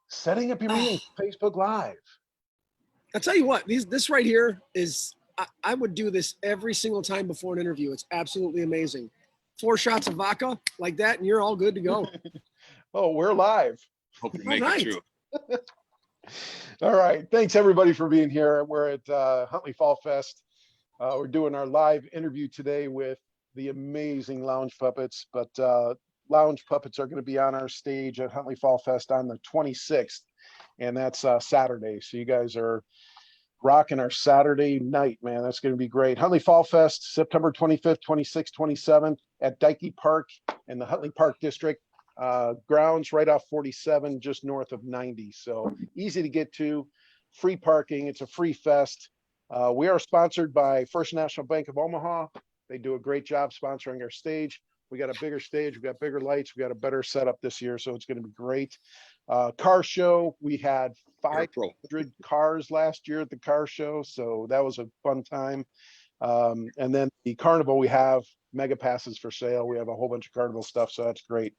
Setting up your meeting, Facebook Live. I'll tell you what, this right here is, I would do this every single time before an interview. It's absolutely amazing. 4 shots of vodka like that, and you're all good to go. Oh, we're live. Hope you make it through. All right. Thanks, everybody, for being here. We're at Huntley Fall Fest. We're doing our live interview today with the amazing Lounge Puppets, but Lounge Puppets are going to be on our stage at Huntley Fall Fest on the 26th, and that's Saturday. So you guys are rocking our Saturday night, man. That's going to be great. Huntley Fall Fest, September 25th, 26th, 27th at Dikey Park in the Huntley Park District. Grounds right off 47, just north of 90. So easy to get to, free parking. It's a free fest. We are sponsored by First National Bank of Omaha. They do a great job sponsoring our stage. We got a bigger stage, we got bigger lights, we got a better setup this year, so it's going to be great. Car show, we had 500 cars last year at the car show, so that was a fun time. And then the carnival, we have mega passes for sale. We have a whole bunch of carnival stuff, so that's great.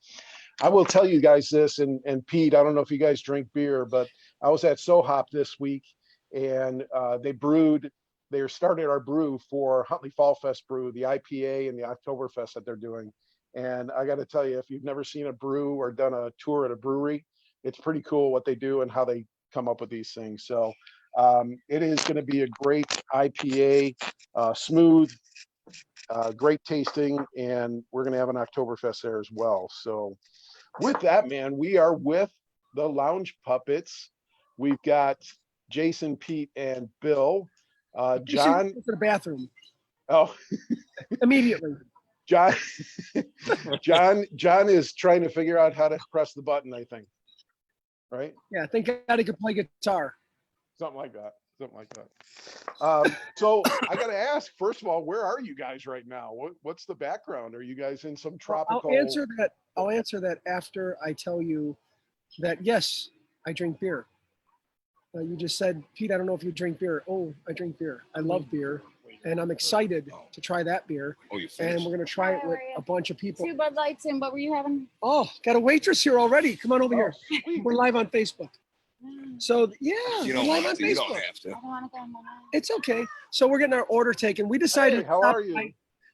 I will tell you guys this, and Pete, I don't know if you guys drink beer, but I was at SoHop this week, and they started our brew for Huntley Fall Fest brew, the IPA and the Oktoberfest that they're doing. And I got to tell you, if you've never seen a brew or done a tour at a brewery, it's pretty cool what they do and how they come up with these things. So it is going to be a great IPA, smooth, great tasting, and we're going to have an Oktoberfest there as well. So with that, man, we are with the Lounge Puppets. We've got Jason, Pete, and Bill. John, go to the bathroom. Oh, immediately. John is trying to figure out how to press the button, I think. Right? Yeah, thank God he could play guitar. Something like that. So I got to ask, first of all, where are you guys right now? What's the background? Are you guys in some tropical? I'll answer that after I tell you that, yes, I drink beer. You just said, Pete, I don't know if you drink beer. Oh, I drink beer. I love beer. And I'm excited to try that beer. Oh, you and we're going to try it with a bunch of people. 2 Bud Lights, and what were you having? Oh, got a waitress here already. Come on over here. Sweet. We're live on Facebook. So, yeah, You don't live have on to. You Facebook. don't have to. I don't want to go. It's okay. So we're getting our order taken. We decided. Hey, how are you?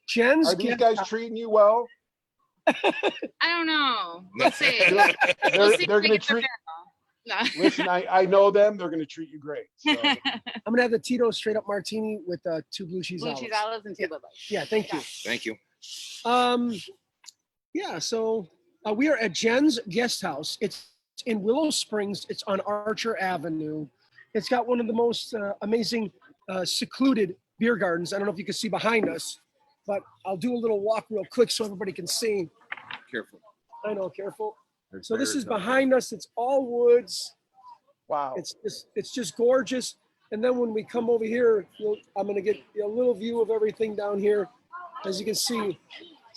Jen's. Are these guys treating you well? I don't know. We'll see. They're going to treat. No. Listen, I know them. They're going to treat you great. So. I'm going to have the Tito straight up martini with 2 blue cheese olives. Blue cheese olives and 2 Bud Lights. Yeah, thank you. Thank you. Yeah, so we are at Jen's Guest House. It's in Willow Springs. It's on Archer Avenue. It's got one of the most amazing secluded beer gardens. I don't know if you can see behind us, but I'll do a little walk real quick so everybody can see. Careful. I know, careful. So this is behind us. It's all woods. Wow. It's just gorgeous. And then when we come over here, I'm going to get a little view of everything down here. As you can see.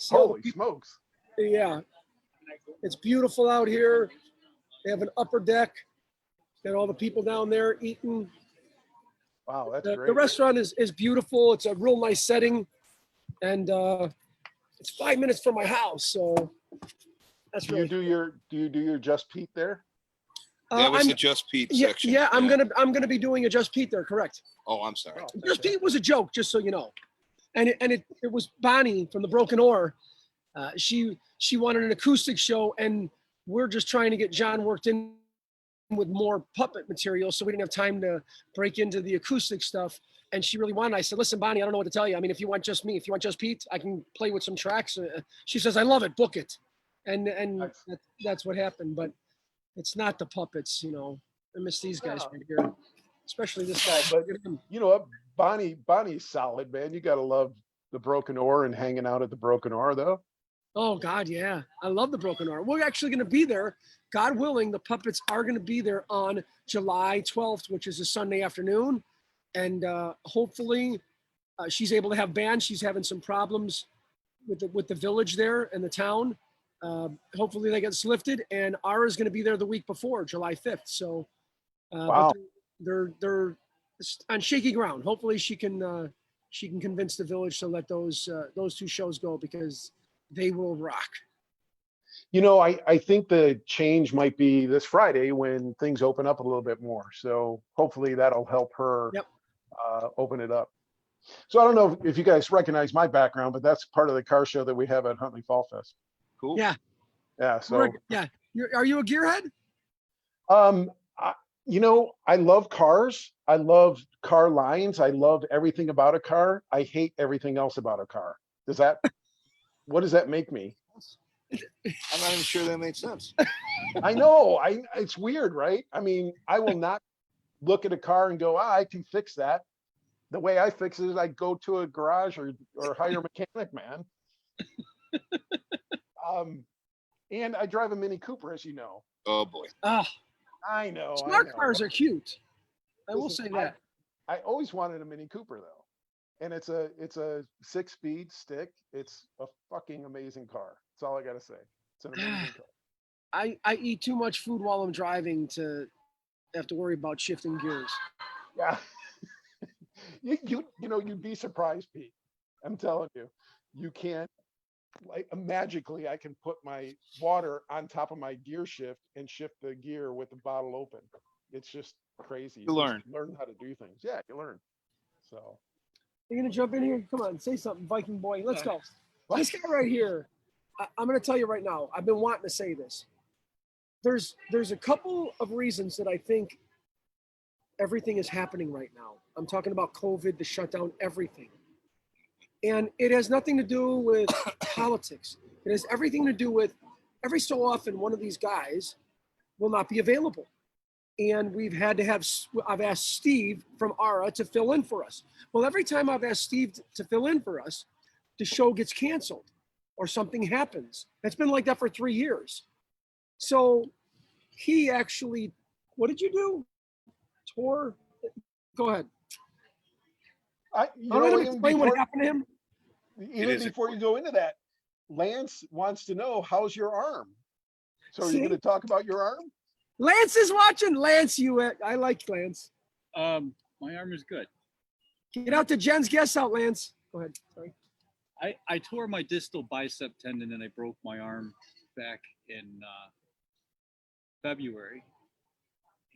Holy smokes. Yeah. It's beautiful out here. They have an upper deck. Got all the people down there eating. Wow, that's great. The restaurant is beautiful. It's a real nice setting. And it's 5 minutes from my house. So that's really do you do your Just Pete there? That was the Just Pete section. Yeah, I'm gonna be doing a Just Pete there, correct. Oh, I'm sorry. Just Pete was a joke, just so you know. And it was Bonnie from the Broken Oar. She wanted an acoustic show, and we're just trying to get John worked in with more puppet material, so we didn't have time to break into the acoustic stuff. And she really wanted. I said, "Listen, Bonnie, I don't know what to tell you. I mean, if you want just me, if you want Just Pete, I can play with some tracks." She says, "I love it. Book it." And that's what happened. But it's not the puppets, you know. I miss these guys right here, especially this guy. But you know what, Bonnie's solid, man. You gotta love the Broken Oar and hanging out at the Broken Oar, though. Oh God, yeah, I love the Broken Oar. We're actually going to be there, God willing. The puppets are going to be there on July 12th, which is a Sunday afternoon, and hopefully she's able to have band. She's having some problems with the village there and the town. Hopefully that gets lifted, and Ara's going to be there the week before, July 5th. So wow. They're on shaky ground. Hopefully she can convince the village to let those 2 shows go, because they will rock. I think the change might be this Friday when things open up a little bit more. So hopefully that'll help her Yep. open it up. So I don't know if you guys recognize my background, but that's part of the car show that we have at Huntley Fall Fest. Cool. Yeah. Yeah. So Yeah. Are you a gearhead? I, I love cars. I love car lines. I love everything about a car. I hate everything else about a car. What does that make me? I'm not even sure that made sense. I know. It's weird, right? I mean, I will not look at a car and go, I can fix that. The way I fix it is I go to a garage or hire a mechanic, man. And I drive a Mini Cooper, as you know. Oh boy. Oh, I know. smart cars are cute. I will say that. I always wanted a Mini Cooper though. And it's a 6-speed stick. It's a fucking amazing car. That's all I gotta say. It's an amazing car. I eat too much food while I'm driving to have to worry about shifting gears. Yeah. You'd be surprised, Pete. I'm telling you, you can't magically I can put my water on top of my gear shift and shift the gear with the bottle open. It's just crazy. You learn. Learn how to do things. Yeah, you learn. So You're gonna jump in here? Come on, say something, Viking boy. Let's go. This guy right here. I'm gonna tell you right now. I've been wanting to say this. There's a couple of reasons that I think everything is happening right now. I'm talking about COVID, the shutdown, everything. And it has nothing to do with politics. It has everything to do with every so often one of these guys will not be available. And I've asked Steve from ARA to fill in for us. Well, every time I've asked Steve to fill in for us, the show gets canceled or something happens. It's been like that for 3 years. So he actually, what did you do? Tour? Go ahead. Explain what happened to him. Even before you go into that, Lance wants to know, how's your arm? So are you going to talk about your arm? Lance is watching. Lance, I like Lance. My arm is good. Get out to Jen's guest out, Lance. Go ahead. Sorry. I tore my distal bicep tendon and I broke my arm back in February.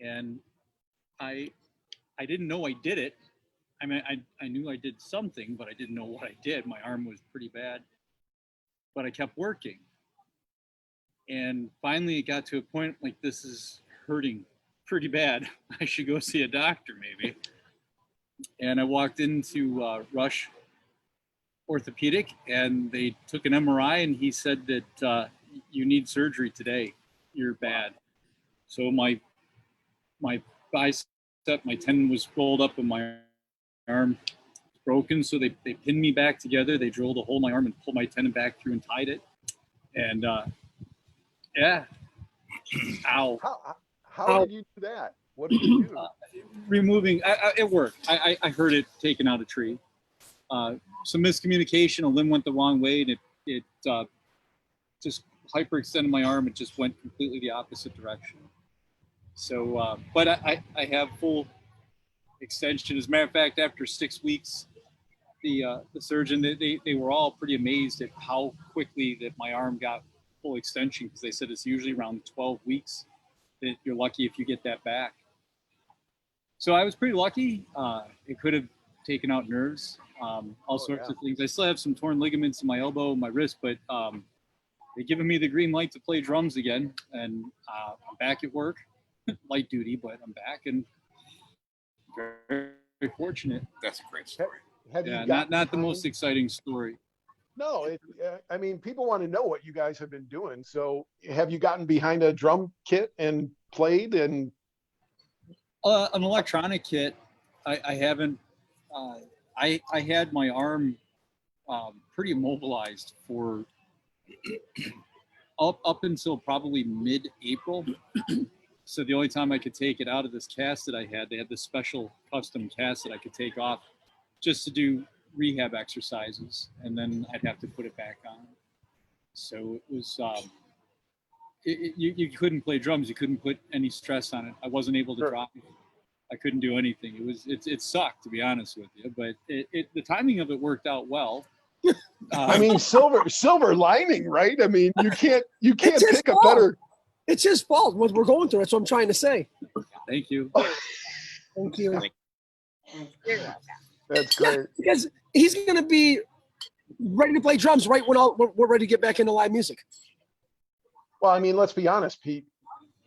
And I didn't know I did it. I mean, I knew I did something, but I didn't know what I did. My arm was pretty bad, but I kept working. And finally it got to a point like, this is hurting pretty bad. I should go see a doctor maybe. And I walked into Rush Orthopedic and they took an MRI and he said that you need surgery today. You're bad. So my bicep, my tendon was rolled up and my arm broken. So they pinned me back together. They drilled a hole in my arm and pulled my tendon back through and tied it. And yeah. Ow. How did you do that? What did you do? Removing, it worked. I heard it taken out a tree. Some miscommunication, a limb went the wrong way and it just hyperextended my arm. It just went completely the opposite direction. So, but I have full extension. As a matter of fact, after 6 weeks, the surgeon, they were all pretty amazed at how quickly that my arm got full extension, because they said it's usually around 12 weeks that you're lucky if you get that back. So I was pretty lucky. It could have taken out nerves, all sorts of things. I still have some torn ligaments in my elbow, my wrist, but they've given me the green light to play drums again, and I'm back at work, light duty, but I'm back and very, very fortunate. That's a great story. Yeah, not the most exciting story. No, I mean, people want to know what you guys have been doing. So have you gotten behind a drum kit and played? And an electronic kit, I haven't. I had my arm pretty immobilized for up until probably mid-April. So the only time I could take it out of this cast that I had, they had this special custom cast that I could take off just to do rehab exercises, and then I'd have to put it back on. So it was, you couldn't play drums. You couldn't put any stress on it. I wasn't able to drop it. I couldn't do anything. It sucked, to be honest with you, but the timing of it worked out well. I mean, silver lining, right? I mean, you can't It's his pick a fault. better. It's his fault what we're going through. That's what I'm trying to say. Thank you. Thank you. You're welcome. That's Yeah, great. because he's going to be ready to play drums right when we're ready to get back into live music. Well, I mean, let's be honest, Pete.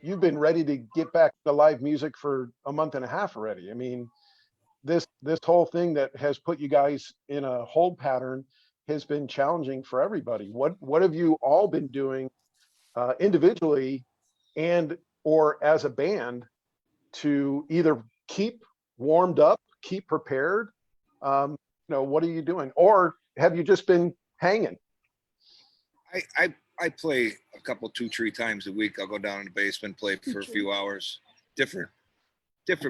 You've been ready to get back to live music for a month and a half already. I mean, this whole thing that has put you guys in a hold pattern has been challenging for everybody. What have you all been doing individually and or as a band to either keep warmed up, keep prepared? What are you doing, or have you just been hanging? I play a couple, 2-3 times a week. I'll go down in the basement, play for a few hours. Different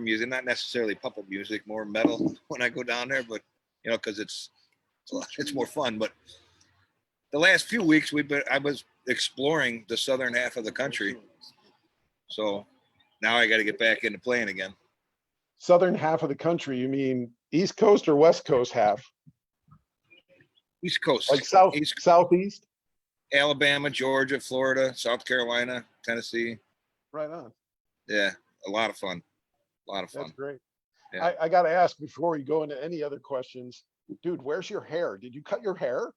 music, not necessarily puppet music, more metal when I go down there, but because it's more fun. But the last few weeks I was exploring the southern half of the country. So now I got to get back into playing again. Southern half of the country, you mean East Coast or West Coast half? East Coast. Like East, Southeast? Alabama, Georgia, Florida, South Carolina, Tennessee. Right on. Yeah, a lot of fun. That's great. Yeah. I got to ask before we go into any other questions, dude, where's your hair? Did you cut your hair?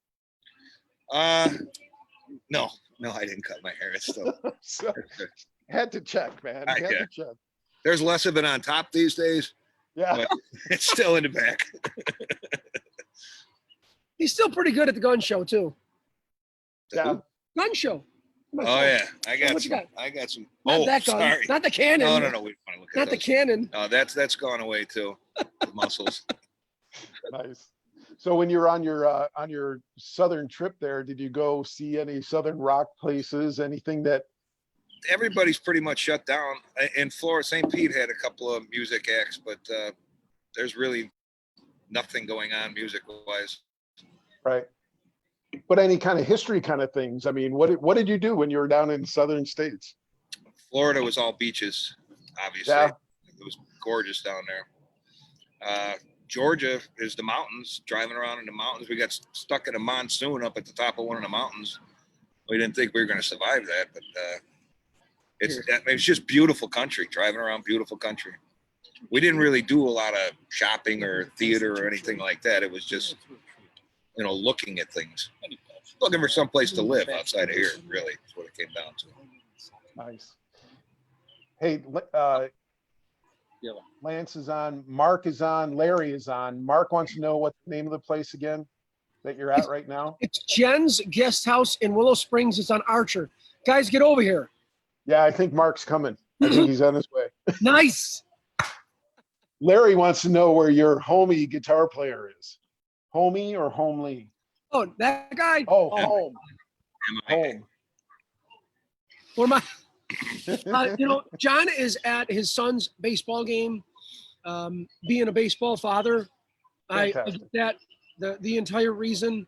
No, I didn't cut my hair. It's still. So, had to check, man. Had to check. There's less of it on top these days. Yeah. But it's still in the back. He's still pretty good at the gun show too. Yeah. Gun show. Oh yeah, I got What you some. got? I got some. Not that gun. Sorry. Not the cannon. No. We don't want to look at Not the those. cannon. No, that's gone away too. The muscles. Nice. So when you're on your southern trip there, did you go see any southern rock places? Anything that? Everybody's pretty much shut down. In Florida, St. Pete had a couple of music acts, but there's really nothing going on music-wise. Right. But any kind of history kind of things. I mean, what did you do when you were down in the southern states? Florida was all beaches, obviously. Yeah. It was gorgeous down there. Georgia is the mountains, driving around in the mountains. We got stuck in a monsoon up at the top of one of the mountains. We didn't think we were going to survive that, but it's just beautiful country, driving around beautiful country. We didn't really do a lot of shopping or theater or anything like that. It was just, looking at things, looking for someplace to live outside of here, really, is what it came down to. Nice. Hey, Lance is on, Mark is on, Larry is on. Mark wants to know what the name of the place again that you're at right now. It's Jen's Guest House in Willow Springs. It's on Archer. Guys, get over here. Yeah, I think Mark's coming. I think he's on his way. Nice. Larry wants to know where your homie guitar player is. Homie or homely? Oh, that guy. Oh, home. Home. Where my, John is at his son's baseball game, being a baseball father. I Fantastic. get that the entire reason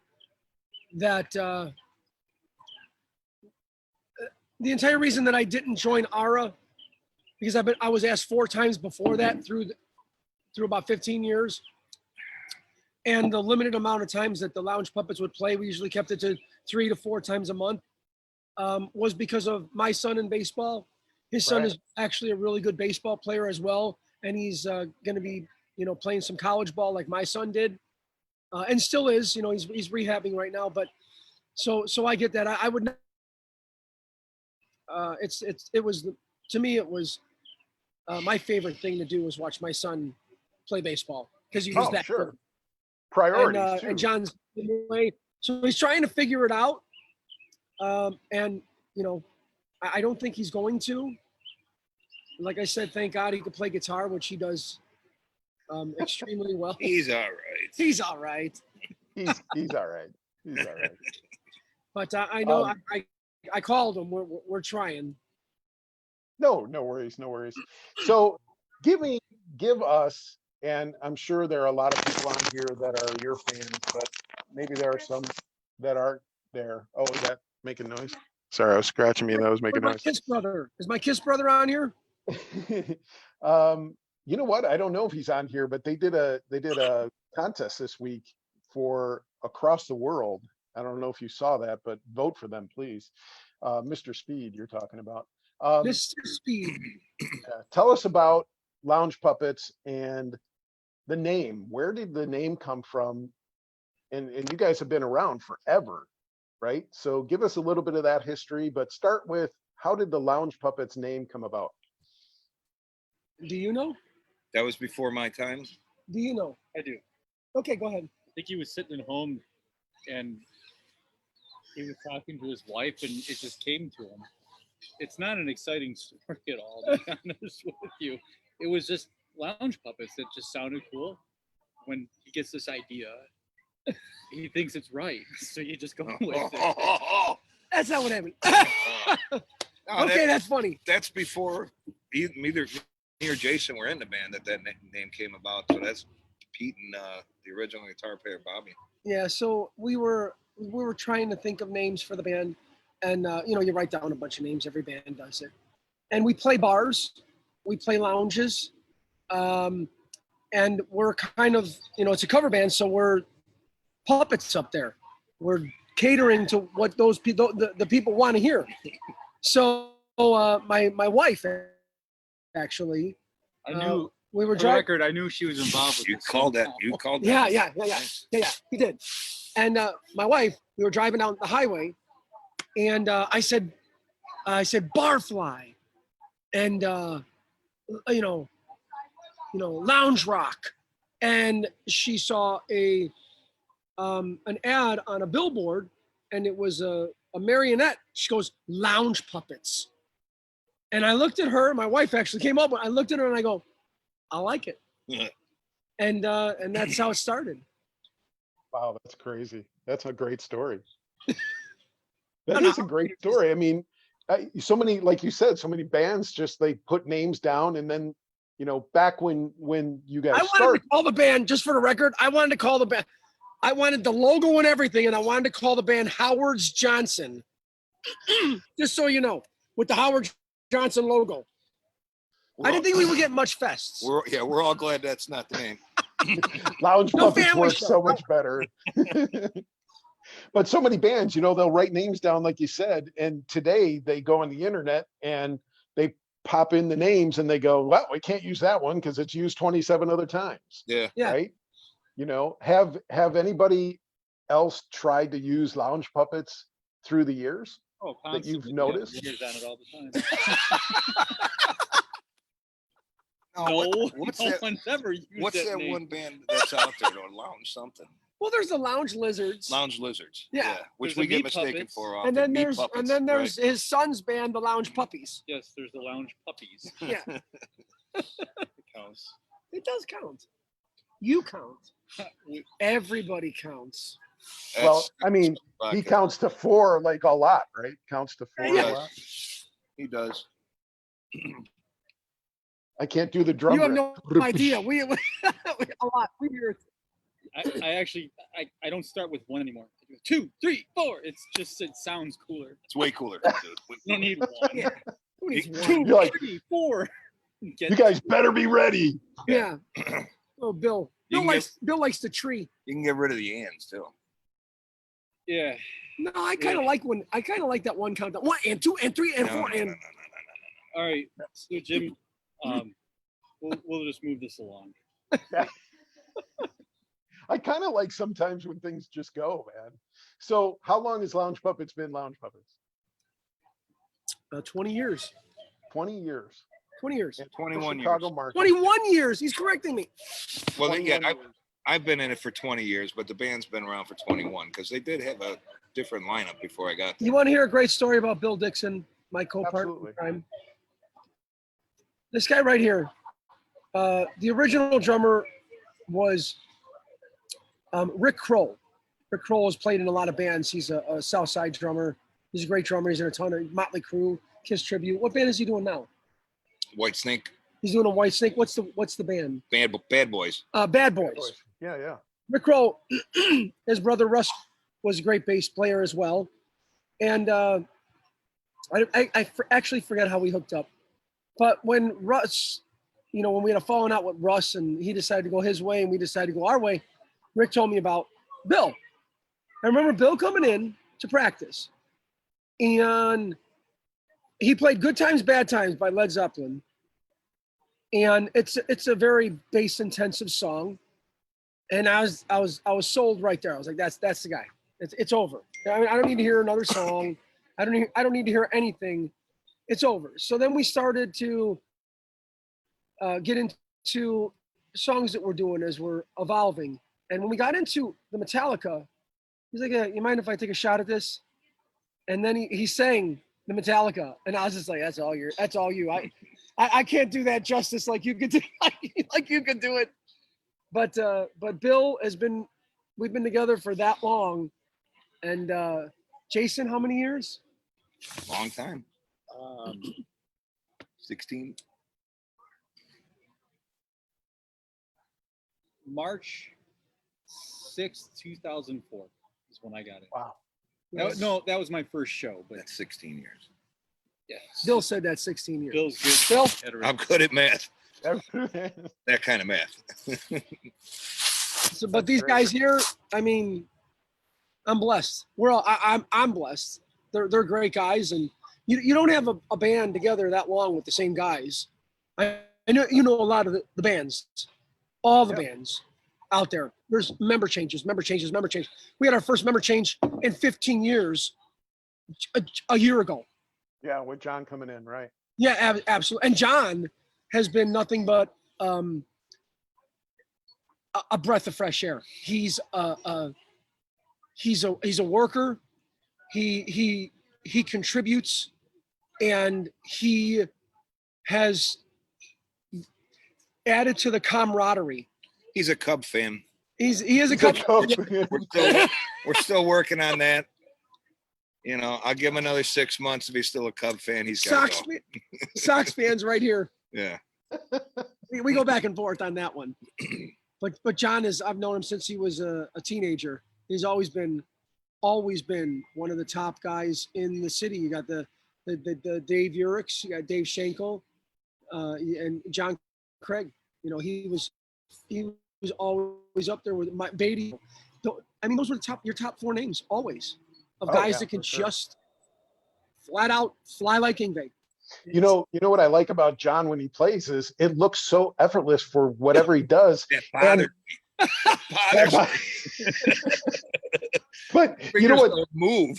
that I didn't join ARA, because I was asked 4 times before that through about 15 years. And the limited amount of times that the Lounge Puppets would play, we usually kept it to 3 to 4 times a month, was because of my son in baseball. His son is actually a really good baseball player as well. And he's going to be, playing some college ball like my son did, and still is, he's rehabbing right now. But so I get that. I would not, to me, it was my favorite thing to do was watch my son play baseball, because he was that sure. good. Priorities too. And John's in the way, so he's trying to figure it out. And I don't think he's going to. Like I said, thank God he could play guitar, which he does extremely well. He's all right. He's all right. He's all right. He's all right. But I know I called him. We're trying. No worries. So give us, and I'm sure there are a lot of people on here that are your fans, but maybe there are some that aren't there. Oh, is that making noise? Sorry, I was scratching me and that was making noise. My Kiss brother. Is my Kiss brother on here? You know what? I don't know if he's on here, but they did a contest this week for across the world. I don't know if you saw that, but vote for them, please. Mr. Speed, you're talking about. Mr. Speed. Tell us about Lounge Puppets and the name. Where did the name come from? And you guys have been around forever, right? So give us a little bit of that history, but start with, how did the Lounge Puppets name come about? Do you know? That was before my time. Do you know? I do. Okay, go ahead. I think he was sitting at home and he was talking to his wife and it just came to him. It's not an exciting story at all, to be honest with you. It was just lounge puppets that just sounded cool. When he gets this idea, he thinks it's right, so you just go with it. That's not what happened. No, Okay, that's funny. That's before either me or Jason were in the band that name came about. So that's Pete and the original guitar player Bobby. Yeah, so we were trying to think of names for the band, and you write down a bunch of names. Every band does it, and we play bars, we play lounges, and we're kind of, it's a cover band, so we're puppets up there. We're catering to what those people, the people want to hear. So my wife actually, I knew. we were For the driving. record, I knew she was involved with You this called that. somehow. You called that. Yeah, he did. And my wife, we were driving down the highway, and I said, barfly, and lounge rock, and she saw an ad on a billboard, and it was a marionette. She goes, lounge puppets, and I looked at her. My wife actually came up. I looked at her and I go, I like it, Yeah. and that's how it started. Wow, that's crazy. That's a great story. That is a great story. I mean, so many, like you said, so many bands just, they put names down, and then, back when you guys I wanted started. to call the band, just for the record, I wanted to call the band. I wanted the logo and everything, and I wanted to call the band Howard's Johnson. Just so you know, with the Howard Johnson logo. I didn't think we would get much fests. We're all glad that's not the name. Lounge No Puppets family work show. so much better. But so many bands, they'll write names down, like you said, and today they go on the internet and they pop in the names and they go, well, we can't use that one because it's used 27 other times. Yeah. Yeah. Right? Have anybody else tried to use Lounge Puppets through the years? Oh, that you've constantly. noticed? Yeah, on it all the time. No, What's that? one's ever used What's that name. one band that's out there? Or Lounge something. Well, there's the Lounge Lizards. Lounge Lizards. Yeah. Which There's we the get Meat mistaken Puppets. for often. And then Meat Puppets, his son's band, the Lounge Puppies. Yes, there's the lounge puppies. Yeah, It counts. it does count. You count. We- Everybody counts. right? Well, I mean, he counts to 4 like a lot, right? Counts to 4 Yeah. a lot. He does. I can't do the drum. You have riff. no idea. We a lot. We hear I actually I don't start with one anymore. I do 2, 3, 4. It sounds cooler. It's way cooler, dude. You don't need one. Yeah. Who needs You- one? You're like, 3, 4. Get you guys better be ready. Yeah. Oh, Bill. You can Bill likes the tree. You can get rid of the ands too. Yeah. No, I kind of like that one count. 1 and 2 and 3 and No, 4 no, no, and no, no, All right. So Jim, we'll just move this along. I kind of like sometimes when things just go, man. So how long has Lounge Puppets been Lounge Puppets? 20 years. 20 years. 20 years. In the 21 Chicago years. market. 21 years. He's correcting me. Well, 21 yeah, years. I've been in it for 20 years, but the band's been around for 21 because they did have a different lineup before I got there. You want to hear a great story about Bill Dixon, my co-partner? Absolutely. at the time? This guy right here, the original drummer was Rick Kroll. Rick Kroll has played in a lot of bands. He's a South Side drummer. He's a great drummer. He's in a ton of Motley Crue, Kiss Tribute. What band is he doing now? White Snake, He's doing a White Snake. What's the band? Bad Boys. Bad Boys. Yeah, yeah. Rick Kroll, his brother Russ was a great bass player as well. And I actually forget how we hooked up. But when Russ, when we had a falling out with Russ and he decided to go his way and we decided to go our way, Rick told me about Bill. I remember Bill coming in to practice, and he played "Good Times, Bad Times" by Led Zeppelin, and it's a very bass intensive song, and I was sold right there. I was like, that's the guy. It's over. I mean, I don't need to hear another song. I don't need to hear anything. It's over. So then we started to get into songs that we're doing as we're evolving. And when we got into the Metallica, he's like, you mind if I take a shot at this? And then he sang the Metallica, and I was just like, that's all you. I can't do that justice like you could do, like you could do it. But Bill we've been together for that long. And Jason, how many years? Long time. 16. March 6th, 2004 is when I got it. Wow. That was my first show, but That's 16 years. yeah. Bill said that 16 years. Bill's good. Bill? I'm good at math. That kind of math. So, but these guys here, I mean, I'm blessed. I'm blessed. They're great guys, and you don't have a band together that long with the same guys. I know you know a lot of the bands, all the bands out there. There's member changes. We had our first member change in 15 years a year ago. Yeah, with John coming in, right? Yeah, absolutely. And John has been nothing but a breath of fresh air. He's a worker. He contributes, and he has added to the camaraderie. He's a Cub fan. He is a Cub. We're still working on that. You know, I'll give him another 6 months if he's still a Cub fan. He's got to go. Sox fans right here. Yeah. We go back and forth on that one. But John I've known him since he was a teenager. He's always been one of the top guys in the city. You got the Dave Urich, you got Dave Schenkel, and John Craig. You know, he was always up there with Beatty. I mean, those were your top four names always of guys that can just flat out fly like Ingve. You know what I like about John when he plays is it looks so effortless for whatever he does. That bothered me. That bothers me. But you know what? Move.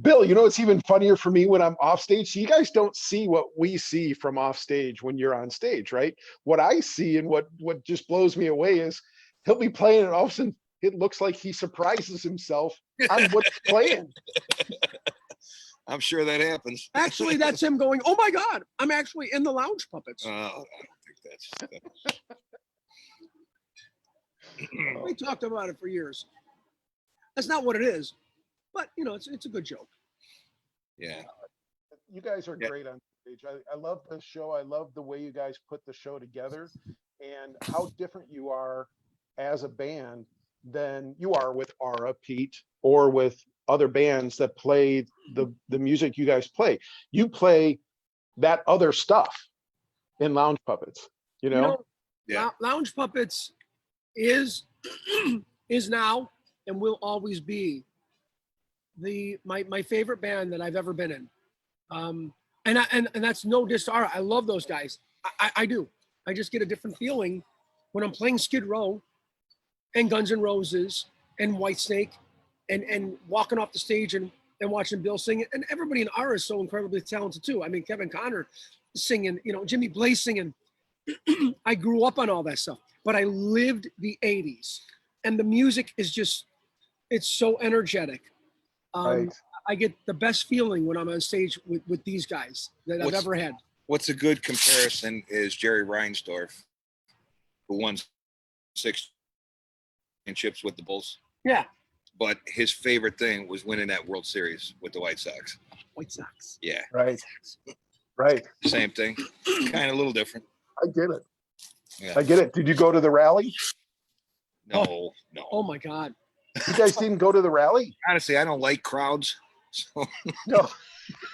Bill, it's even funnier for me when I'm off stage. So you guys don't see what we see from off stage when you're on stage, right? What I see and what just blows me away is he'll be playing and all of a sudden it looks like he surprises himself on what's playing. I'm sure that happens. Actually, that's him going, oh my God, I'm actually in the Lounge Puppets. I don't think that's. We talked about it for years. That's not what it is, but it's a good joke. Yeah. You guys are great on stage. I love the show. I love the way you guys put the show together and how different you are as a band than you are with Aura, Pete, or with other bands that play the music you guys play. You play that other stuff in Lounge Puppets, Yeah. Lounge Puppets is now and will always be my favorite band that I've ever been in. And that's no diss to Aura. I love those guys. I do. I just get a different feeling when I'm playing Skid Row and Guns N' Roses and Whitesnake and walking off the stage and watching Bill sing it. And everybody in Aura is so incredibly talented too. I mean, Kevin Conner singing, Jimmy Blaze singing. I grew up on all that stuff, but I lived the 80s and the music is just, it's so energetic. Right. I get the best feeling when I'm on stage with these guys that I've ever had. What's a good comparison is Jerry Reinsdorf, who won 6 championships with the Bulls. Yeah. But his favorite thing was winning that World Series with the White Sox. White Sox. Yeah. Right. Right. Same thing. Kind of a little different. I get it. Yeah. I get it. Did you go to the rally? No. Oh my God. You guys didn't go to the rally? Honestly, I don't like crowds. So No.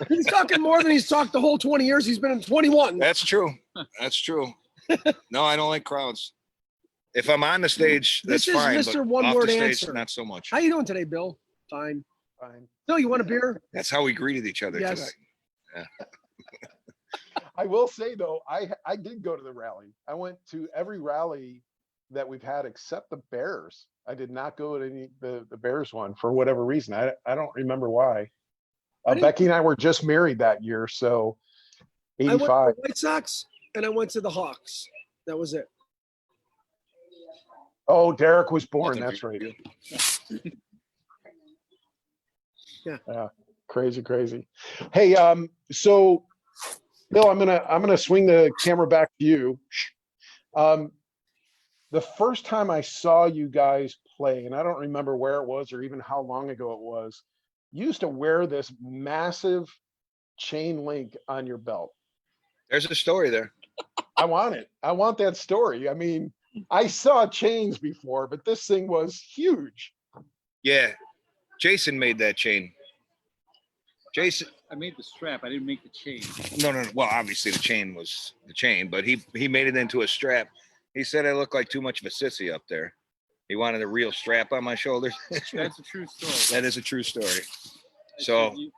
He's talking more than he's talked the whole 20 years he's been in 21. that's true. That's true. No, I don't like crowds. If I'm on the stage, that's This is fine. Mr. But One off Word the stage, Answer. not so much. How you doing today, Bill? Fine. Fine. Bill, you want a beer? That's how we greeted each other Yes. today. I will say though, I did go to the rally. I went to every rally that we've had except the Bears. I did not go to any the Bears one for whatever reason. I don't remember why. I didn't- Becky and I were just married that year, so I went to 85. the White Sox and I went to the Hawks. That was it. Oh, Derek was born. Nothing That's for right. you. Yeah, crazy. Hey, so Bill, I'm gonna swing the camera back to you. The first time I saw you guys play, and I don't remember where it was or even how long ago it was, you used to wear this massive chain link on your belt. There's a story there. I want it. I want that story. I mean, I saw chains before, but this thing was huge. Yeah. Jason made that chain. Jason, I made the strap. I didn't make the chain. no. Well, obviously the chain was the chain, but he made it into a strap. He said I looked like too much of a sissy up there. He wanted a real strap on my shoulders. That's a true story. That is a true story. I So- said, "You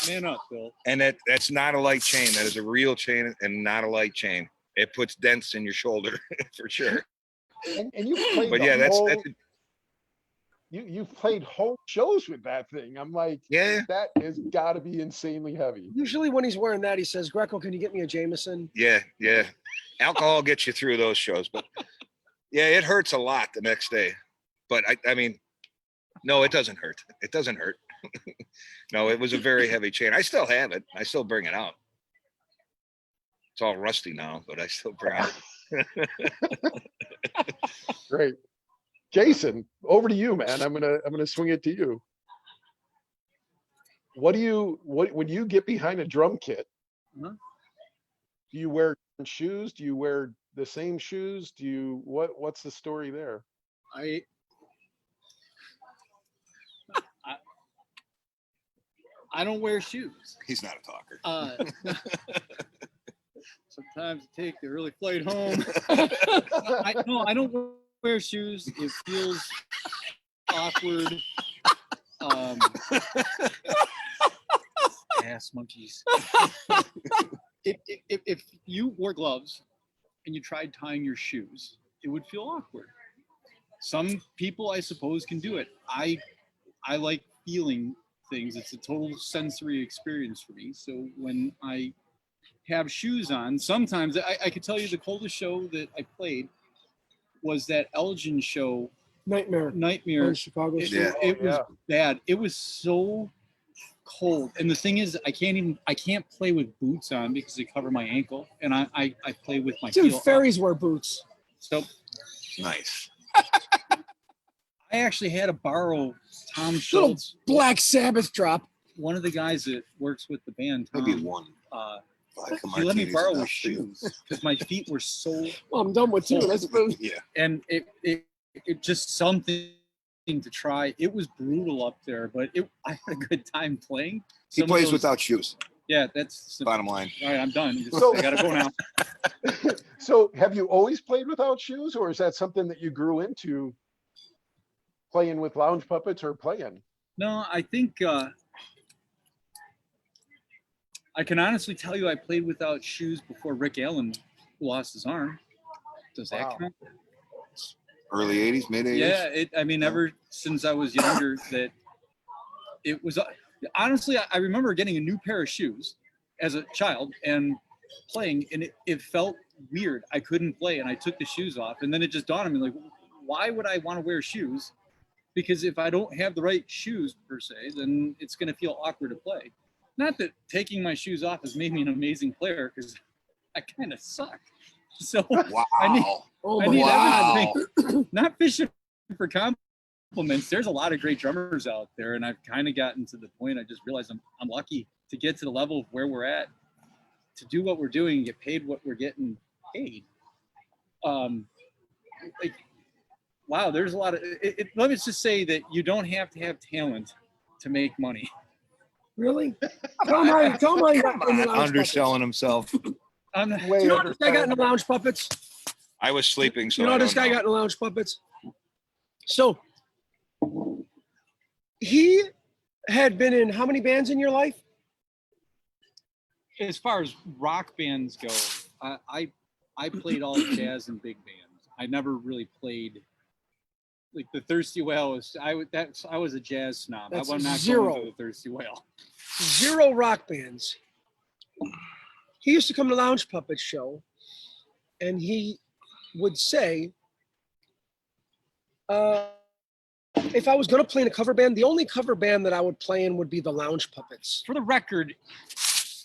man up, Bill." And that's not a light chain. That is a real chain and not a light chain. It puts dents in your shoulder for sure. And you played But the yeah, whole, that's you've played whole shows with that thing. I'm like, yeah, that has got to be insanely heavy. Usually when he's wearing that, he says, Greco, can you get me a Jameson? yeah. Alcohol gets you through those shows, but yeah, it hurts a lot the next day. But I mean, no, it doesn't hurt. It doesn't hurt. No, it was a very heavy chain. I still have it. I still bring it out. It's all rusty now, but I still bring it. Great. Jason, over to you, man. I'm gonna swing it to you. What when you get behind a drum kit? Uh-huh. Do you wear different shoes? Do you wear the same shoes? Do you what's the story there? I don't wear shoes. He's not a talker. Sometimes I take the early flight home. I don't wear shoes. It feels awkward. Ass monkeys. If you wore gloves and you tried tying your shoes, it would feel awkward. Some people, I suppose, can do it. I like feeling things. It's a total sensory experience for me. So when I have shoes on, sometimes I could tell you the coldest show that I played was that Elgin show, Nightmare. Nightmare. In Chicago. Yeah. It was Yeah. bad. It was so cold. And the thing is, I can't play with boots on because they cover my ankle. And I play with my Dude, heel up. fairies wear boots. So Nice. I actually had to borrow Tom Little Schultz, Black Sabbath drop. one of the guys that works with the band, Tom. Maybe one. He let me borrow his shoes because my feet were so, Well, I'm done with you. That's Yeah. and it just something to try. It was brutal up there, but I had a good time playing. He Some of plays those- without shoes. Yeah, that's Bottom line. all right. I'm done. So- I gotta go now. So have you always played without shoes, or is that something that you grew into playing with lounge puppets or playing? No, I think I can honestly tell you I played without shoes before Rick Allen lost his arm. Does that Wow. count? Early 80s, mid 80s. Yeah, I mean, ever since I was younger, that it was honestly, I remember getting a new pair of shoes as a child and playing, and it felt weird. I couldn't play, and I took the shoes off, and then it just dawned on me, like, why would I want to wear shoes? Because if I don't have the right shoes per se, then it's going to feel awkward to play. Not that taking my shoes off has made me an amazing player, because I kind of suck. So Wow. I need- Oh I my need God. everything. Not fishing for compliments. There's a lot of great drummers out there, and I've kind of gotten to the point. I just realized I'm lucky to get to the level of where we're at, to do what we're doing, and get paid what we're getting paid. Like, wow, there's a lot of. Let me just say that you don't have to have talent to make money. Really? Tell him how you got in the lounge Underselling himself. I'm puppets. Do you know how much I got in the lounge puppets? I was sleeping, so You know I how don't this guy know. got in Lounge Puppets? So he had been in how many bands in your life? As far as rock bands go, I played all jazz and big bands. I never really played like the Thirsty Whale. I was a jazz snob. That's I was not zero. going to the Thirsty Whale. 0 rock bands. He used to come to Lounge Puppet show, and he would say, if I was going to play in a cover band, the only cover band that I would play in would be the Lounge Puppets. For the record,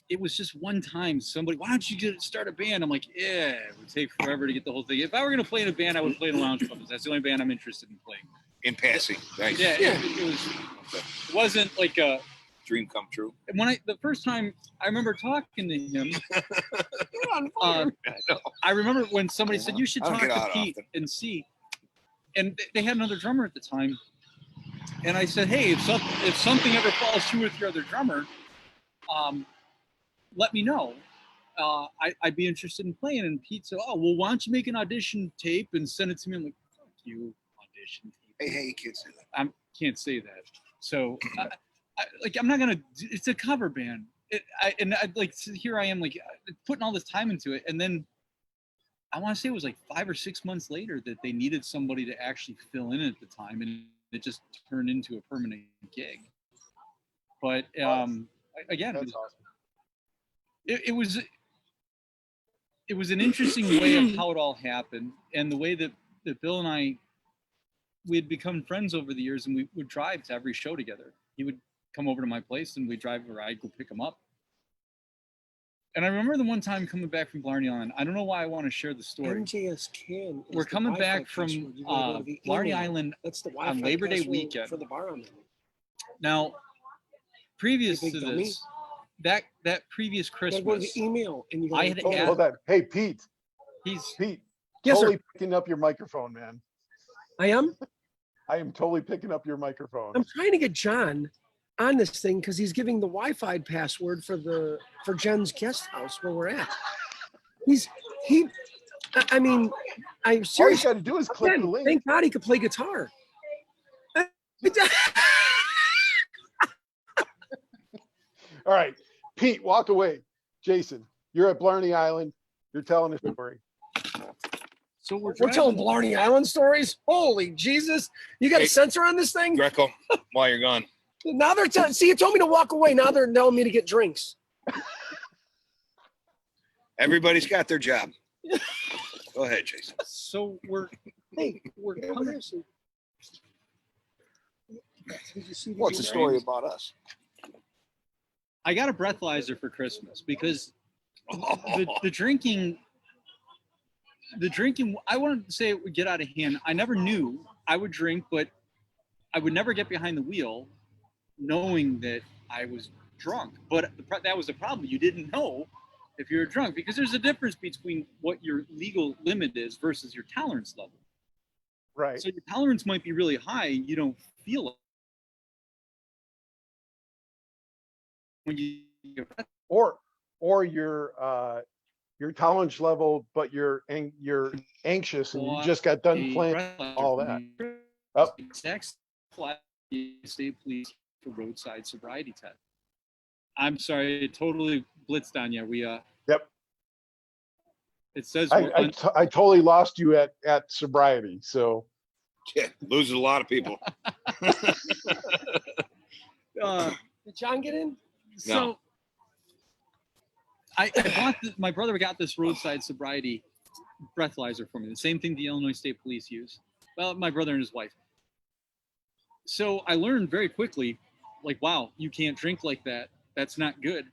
it was just one time somebody, why don't you start a band? I'm like, yeah, it would take forever to get the whole thing. If I were going to play in a band, I would play in Lounge Puppets. That's the only band I'm interested in playing. In passing, right? Yeah, it wasn't like a Dream come true. when the first time I remember talking to him. You're on fire. I remember when somebody said you should I don't talk get to out Pete often. and see, and they had another drummer at the time, and I said, hey, if something ever falls through with your other drummer, let me know. I'd be interested in playing. And Pete said, oh, well, why don't you make an audition tape and send it to me? I'm like, fuck you, audition tape. Hey, you can't say that. I can't say that. So, I'm not gonna. It's a cover band. Here I am, like putting all this time into it, and then I want to say it was like 5 or 6 months later that they needed somebody to actually fill in at the time, and it just turned into a permanent gig. But again, That's awesome. it was an interesting way of how it all happened, and the way that Bill and I, we had become friends over the years, and we would drive to every show together. He would come over to my place, and we'd drive, or I'd go pick him up. And I remember the one time coming back from Blarney Island. I don't know why I want to share the story. NJS can. We're coming back from Blarney Island That's the on Labor Day password weekend. for the bar on there. Now, previous Big to dummy. this, that previous You gotta go to Christmas, the email and you I gotta had Hold, asked- hold that. Hey, Pete, he's Yes, sir. totally picking up your microphone, man. I am. I am totally picking up your microphone. I'm trying to get John on this thing because he's giving the Wi-Fi password for Jen's guest house where we're at. I mean, I'm All you serious. got to do is click the link. Thank God he could play guitar. All right, Pete, walk away. Jason, you're at Blarney Island. You're telling a story. so we're We're telling driving. Blarney Island stories. Holy Jesus! You got a Hey. sensor on this thing? Greco, while you're gone. Now they're telling. See, you told me to walk away. Now they're telling me to get drinks. Everybody's got their job. Go ahead, Jason. So we're Hey, we're get over coming. here. So. Did you see What's the story about us? I got a breathalyzer for Christmas because the drinking, I wouldn't say it would get out of hand. I never knew I would drink, but I would never get behind the wheel knowing that I was drunk. But that was the problem. You didn't know if you were drunk because there's a difference between what your legal limit is versus your tolerance level. Right. So your tolerance might be really high. You don't feel it. When you Or your tolerance level, but you're anxious and you just got done playing all that. Oh. Exact state police for roadside sobriety test. I'm sorry, it totally blitzed on you. We Yep. It says I totally lost you at sobriety. So Yeah, loses a lot of people. Did John get in? so. No. I bought my brother got this roadside sobriety breathalyzer for me. The same thing the Illinois State Police use. Well, my brother and his wife. So I learned very quickly, like, wow, you can't drink like that. That's not good.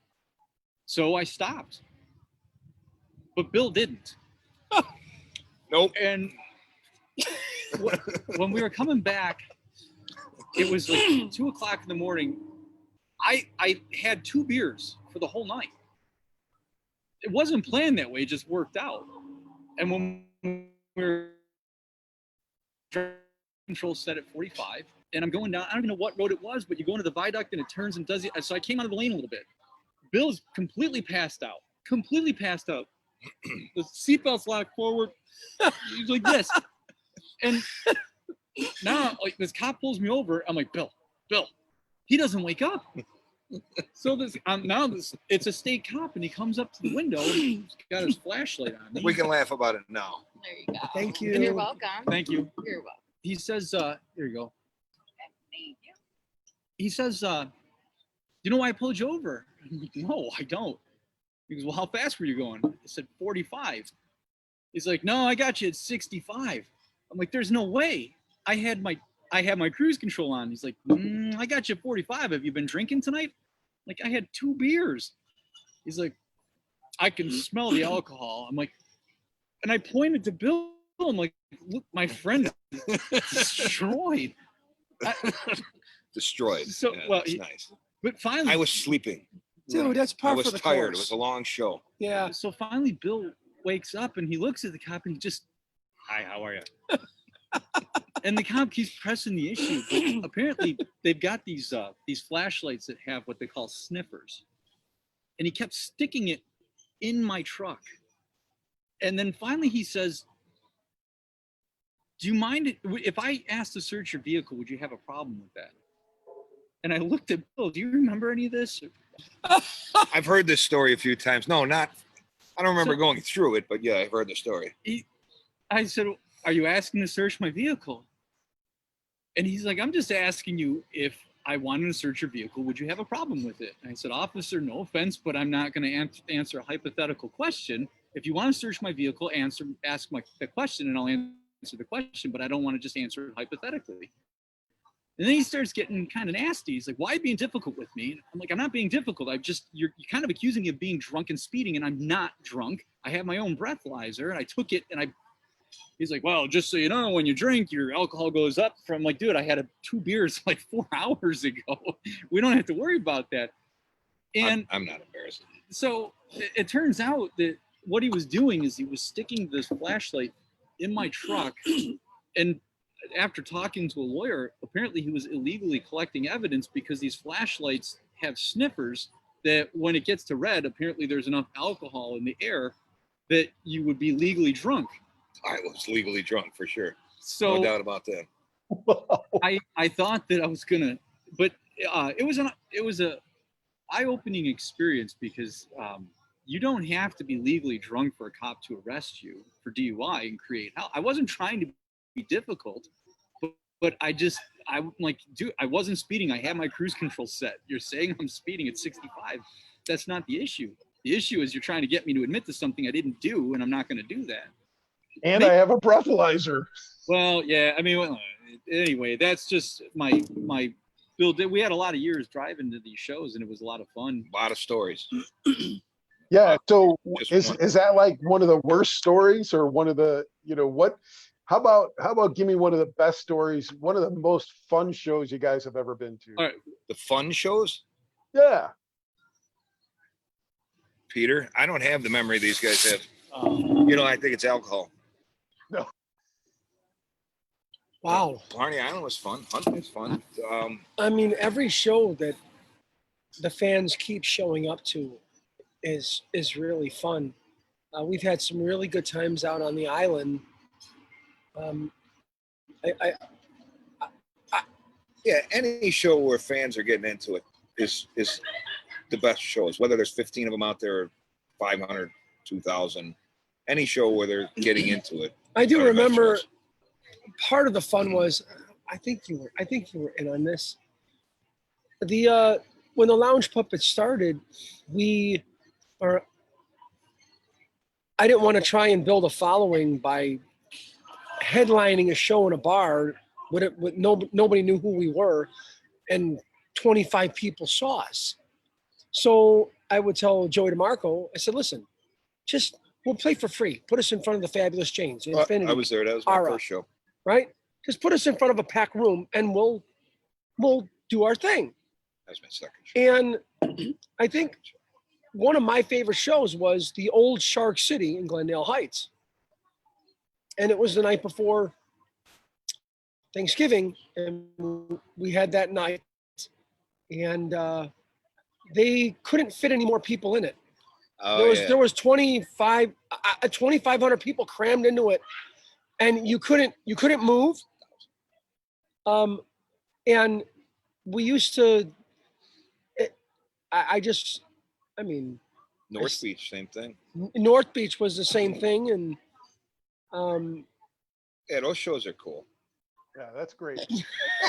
So I stopped. But Bill didn't. Nope. And when we were coming back, it was like 2 o'clock in the morning. I had 2 beers for the whole night. It wasn't planned that way, it just worked out. And when we were control set at 45, and I'm going down, I don't even know what road it was, but you go into the viaduct and it turns and does it. So I came out of the lane a little bit. Bill's completely passed out. The seatbelt's locked forward. He's like this. And now, like, this cop pulls me over. I'm like, Bill, he doesn't wake up. So it's a state cop, and he comes up to the window and he's got his flashlight on. We can laugh about it now. There you go. Thank You're you. welcome. Thank you. You're welcome. He says, here you go. Thank you. He says, you know why I pulled you over? I'm like, no, I don't. He goes, well, how fast were you going? I said, 45. He's like, no, I got you at 65. I'm like, there's no way. I had my cruise control on. He's like, I got you at 45. Have you been drinking tonight? Like, I had 2 beers. He's like, I can smell the alcohol. I'm like, and I pointed to Bill. I'm like, look, my friend is destroyed. Destroyed. So, Yeah, well, that's nice. But finally, I was sleeping. Dude, that's I par was for the tired. It course. was a long show. Yeah. so finally, Bill wakes up and he looks at the cop and he just, hi, how are you? And the cop keeps pressing the issue. But apparently, they've got these flashlights that have what they call sniffers, and he kept sticking it in my truck. And then finally, he says, "Do you mind if I asked to search your vehicle? Would you have a problem with that?" And I looked at Bill. Do you remember any of this? I've heard this story a few times. No, not. I don't remember going through it, but yeah, I've heard the story. I said, "Are you asking to search my vehicle?" And he's like, "I'm just asking you if I wanted to search your vehicle, would you have a problem with it?" And I said, "Officer, no offense, but I'm not going to answer a hypothetical question. If you want to search my vehicle, ask the question, and I'll answer the question. But I don't want to just answer it hypothetically." And then he starts getting kind of nasty. He's like, "Why are you being difficult with me?" And I'm like, "I'm not being difficult. You're kind of accusing me of being drunk and speeding, and I'm not drunk. I have my own breathalyzer, and I took it, and He's like, "Well, just so you know, when you drink, your alcohol goes up from," like, dude, I had 2 beers like 4 hours ago. We don't have to worry about that. And I'm not embarrassed. so it turns out that what he was doing is he was sticking this flashlight in my truck. And after talking to a lawyer, apparently he was illegally collecting evidence because these flashlights have sniffers that when it gets to red, apparently there's enough alcohol in the air that you would be legally drunk. I was legally drunk for sure. So No doubt about that. I thought that I was gonna, but it was a eye-opening experience because you don't have to be legally drunk for a cop to arrest you for DUI and create hell. I wasn't trying to be difficult, but I'm like, dude, I wasn't speeding. I had my cruise control set. You're saying I'm speeding at 65. That's not the issue. The issue is you're trying to get me to admit to something I didn't do, and I'm not going to do that. And I have a breathalyzer. Well, yeah, I mean, anyway, that's just my Bill. We had a lot of years driving to these shows, and it was a lot of fun. A lot of stories. Yeah. So Just is that like one of the worst stories, or one of the, what? How about give me one of the best stories, one of the most fun shows you guys have ever been to? All right. The fun shows, Yeah. Peter. I don't have the memory these guys have. I think it's alcohol. Wow. Barney Island was fun. Hunting was fun. I mean, every show that the fans keep showing up to is really fun. We've had some really good times out on the island. Yeah, any show where fans are getting into it is the best shows. Whether there's 15 of them out there, or 500, 2,000, any show where they're getting into it. I do are the best remember shows. part of the fun was, I think you were in on this. When the Lounge Puppets started, I didn't want to try and build a following by headlining a show in a bar with nobody knew who we were, and 25 people saw us. So I would tell Joey DeMarco, I said, "Listen, we'll play for free. Put us in front of the Fabulous Janes, Infinity, I was there. That was my Ara. first show. Right? Just put us in front of a packed room, and we'll do our thing." That's my second show. And I think one of my favorite shows was the old Shark City in Glendale Heights. And it was the night before Thanksgiving, and we had that night, and they couldn't fit any more people in it. Oh, there was 2,500 people crammed into it, and you couldn't move. And we used to. I mean, North Beach, same thing. North Beach was the same thing, and Yeah, those shows are cool. Yeah, that's great.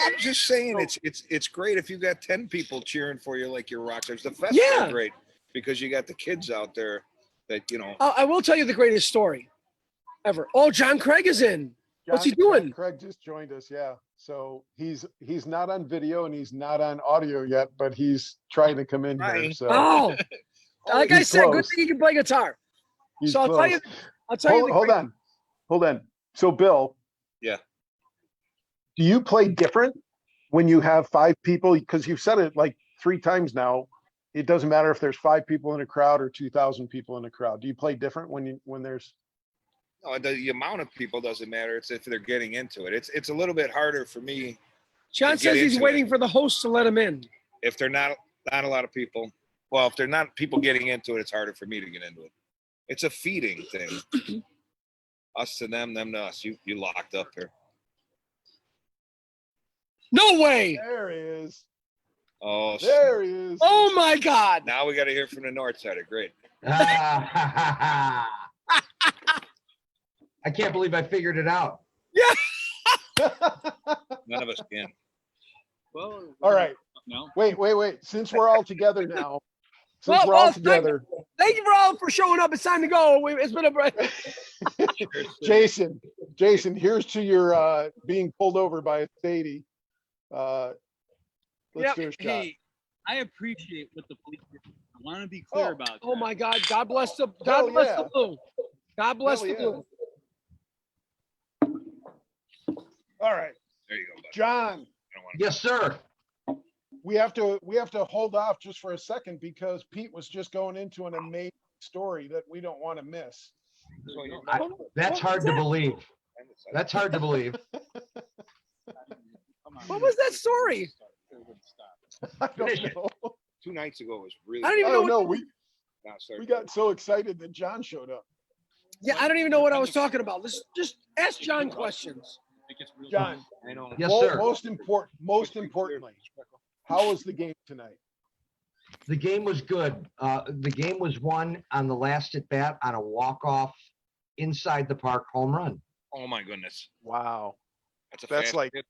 I'm just saying, it's great if you got 10 people cheering for you like you're rock stars. The fest are great because you got the kids out there that I will tell you the greatest story ever. Oh, John Craig is in. What's he doing? Craig just joined us. Yeah, so he's not on video and he's not on audio yet, but he's trying to come in here. So Oh, like I said, good close. thing he can play guitar. He's So I'll tell you. Hold on. So Bill. Yeah. Do you play different when you have 5 people? Because you've said it like 3 times now. It doesn't matter if there's 5 people in a crowd or 2,000 people in a crowd. Do you play different when there's? No, the amount of people doesn't matter. It's if they're getting into it. It's a little bit harder for me. John says he's waiting for the host to let him in. If they're not a lot of people, well, if they're not people getting into it, it's harder for me to get into it. It's a feeding thing. Us to them to us. You locked up here. No way. There he is. Oh, There he is. Oh my God. now we got to hear from the north side. Great. I can't believe I figured it out. None of us can. Well, All right. no. Wait. Since we're all together now, Thank you for all for showing up. It's time to go. It's been a break. Jason, here's to your being pulled over by a Sadie. Let's do a shot. Hey, I appreciate what the police did. I want to be clear about that. Oh my God. God bless the blue. God bless Hell the yeah. blue. All right, There you go. Bud. John, I don't want to. Yes, sir. we have to hold off just for a second because Pete was just going into an amazing story that we don't want to miss. So you're- That's hard to believe. That's hard to believe. What was that story? I don't know. 2 nights ago was really. I don't even Oh know. no, we got so excited that John showed up. Yeah, I don't even know what I was talking about. Let's just ask John questions. John, I know. Yes, sir. most importantly, how was the game tonight? The game was good. The game was won on the last at bat on a walk-off inside the park home run. Oh my goodness. Wow, That's That's fast like- hit.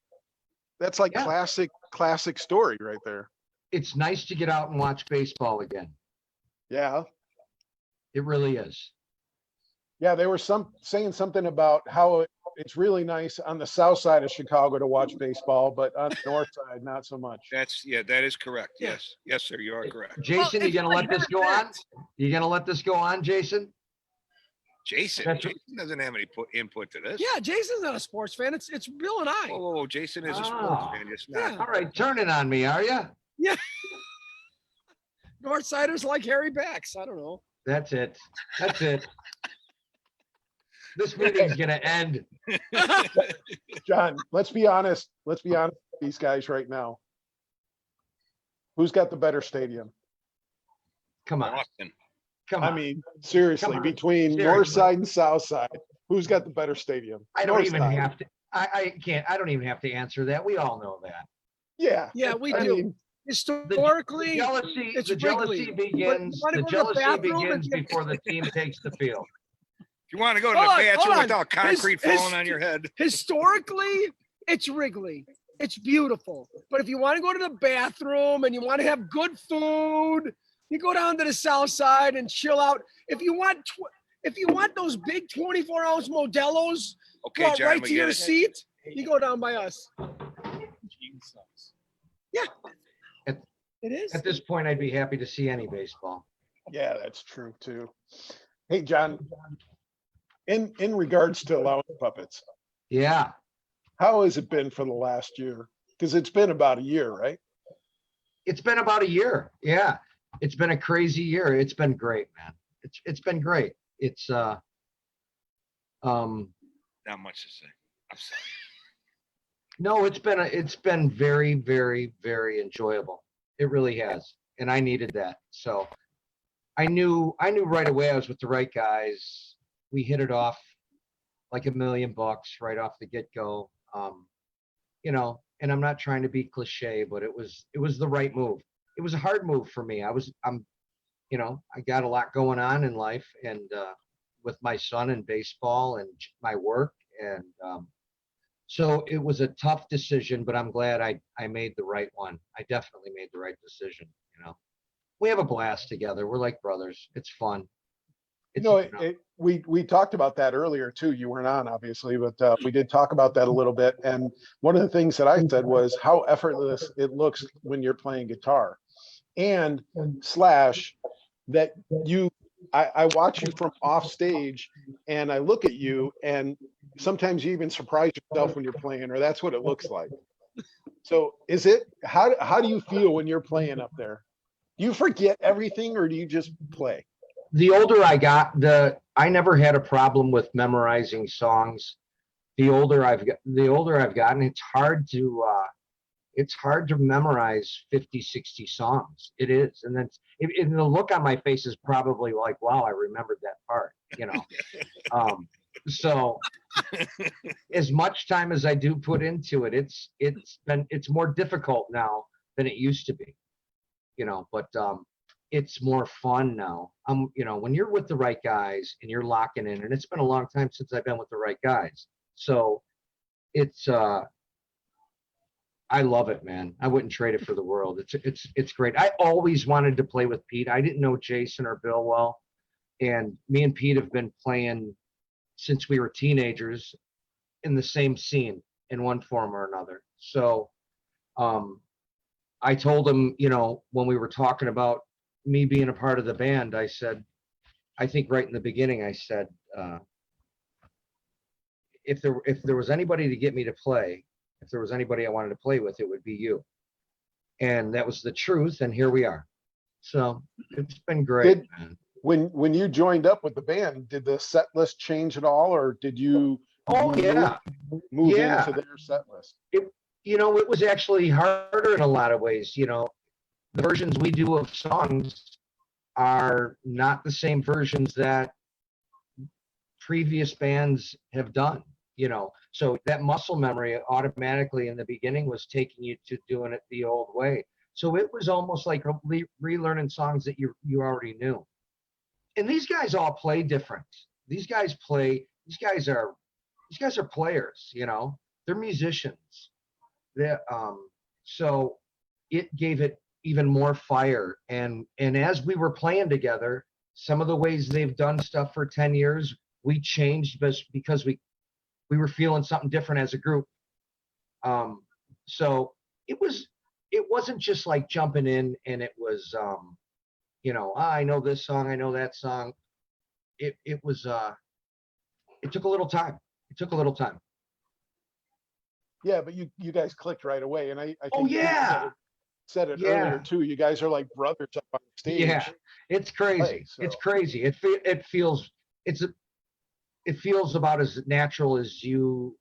that's like Yeah. classic story right there. It's nice to get out and watch baseball again. Yeah. It really is. Yeah, they were saying something about how it's really nice on the south side of Chicago to watch baseball, but on the north side, not so much. That is correct. Yeah. Yes, sir. You are correct. Jason, you gonna let this go on? You gonna let this go on, Jason? Jason That's- doesn't have any input to this. Yeah, Jason's not a sports fan. It's Bill and I. Whoa, Jason is a Oh. sports fan. Just not. Yeah. All right, turn it on me, are you? Northsiders like Harry Backs. I don't know. That's it. That's it. This meeting's gonna end. John, let's be honest. Let's be honest with these guys right now. Who's got the better stadium? Come on, Austin. come I on. mean, seriously, Come on. between Seriously. north side and south side, who's got the better stadium? I don't North even side. have to. I can't. I don't even have to answer that. We all know that. Yeah. Yeah, we I do. mean, Historically, Jealousy. it's The jealousy Wrigley. begins. But you The wanna go to the jealousy bathroom begins and- before the team takes the field. If you want to go to Hold the on, bathroom hold on. without concrete His- falling on your head, historically, it's Wrigley. It's beautiful. But if you want to go to the bathroom and you want to have good food, you go down to the south side and chill out. If you want those big 24-ounce Modelo's okay, brought John, right we to get your it. seat, you go down by us. Yeah. At- It is. At this point, I'd be happy to see any baseball. yeah, that's true too. Hey, John, in regards to allowing puppets, Yeah, how has it been for the last year? Because it's been about a year, right? it's been about a year. Yeah, it's been a crazy year. It's been great, man. It's been great. It's Not much to say. I'm sorry. no, it's been very, very, very enjoyable. It really has, and I needed that. So I knew right away I was with the right guys. We hit it off like $1,000,000 right off the get-go. You know, and I'm not trying to be cliche, but it was the right move. It was a hard move for me. You know, I got a lot going on in life, and with my son and baseball and my work, and so it was a tough decision, but I'm glad I made the right one. I definitely made the right decision. You know, we have a blast together. We're like brothers. It's fun. You It's, know, you know, we talked about that earlier too. You weren't on, obviously, but we did talk about that a little bit. And one of the things that I said was how effortless it looks when you're playing guitar, and slash that I watch you from off stage, and I look at you, and sometimes you even surprise yourself when you're playing, or that's what it looks like. So how do you feel when you're playing up there? Do you forget everything, or do you just play? the older I got, I never had a problem with memorizing songs. The older I've gotten, it's hard to memorize 50, 60 songs. It is. And and the look on my face is probably like, wow, I remembered that part, you know. So as much time as I do put into it, it's more difficult now than it used to be, you know, but it's more fun now. You know, when you're with the right guys and you're locking in, and it's been a long time since I've been with the right guys. So it's I love it, man. I wouldn't trade it for the world. It's great. I always wanted to play with Pete. I didn't know Jason or Bill well, and me and Pete have been playing since we were teenagers in the same scene in one form or another. So I told him, you know, when we were talking about me being a part of the band, I said, I think right in the beginning, I said, if there was anybody to get me to play, if there was anybody I wanted to play with, it would be you. And that was the truth. And here we are. So it's been great, man. When you joined up with the band, did the set list change at all, or did you Yeah. move Yeah. into their set list? You know, it was actually harder in a lot of ways. You know, the versions we do of songs are not the same versions that previous bands have done, you know. So that muscle memory automatically in the beginning was taking you to doing it the old way. So it was almost like relearning songs that you already knew. And these guys all play different. These guys are players, you know. They're musicians. So it gave it even more fire. And as we were playing together, some of the ways they've done stuff for 10 years, we changed because we were feeling something different as a group. So it wasn't just like jumping in and it was, you know, I know this song, I know that song. It took a little time. It took a little time. Yeah, but you guys clicked right away, and I think Oh Pete yeah. said it Yeah. earlier too. You guys are like brothers up on stage. Yeah, it's crazy. Play, so. It's crazy. It feels about as natural as you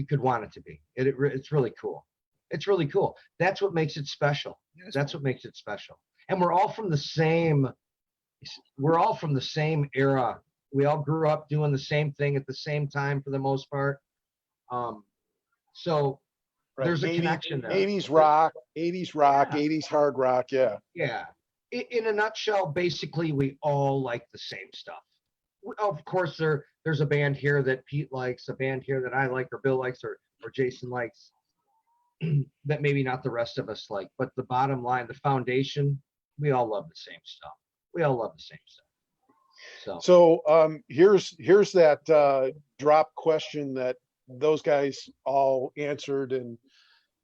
could want it to be. It's really cool. It's really cool. That's what makes it special. That's what makes it special. And we're all from the same era. We all grew up doing the same thing at the same time for the most part. So Right. there's a connection there. 80s rock, Yeah. 80s hard rock. Yeah. Yeah. In a nutshell, basically, we all like the same stuff. Of course, there's a band here that Pete likes, a band here that I like, or Bill likes, or Jason likes, that maybe not the rest of us like. But the bottom line, the foundation, we all love the same stuff. We all love the same stuff. So here's that drop question that those guys all answered, and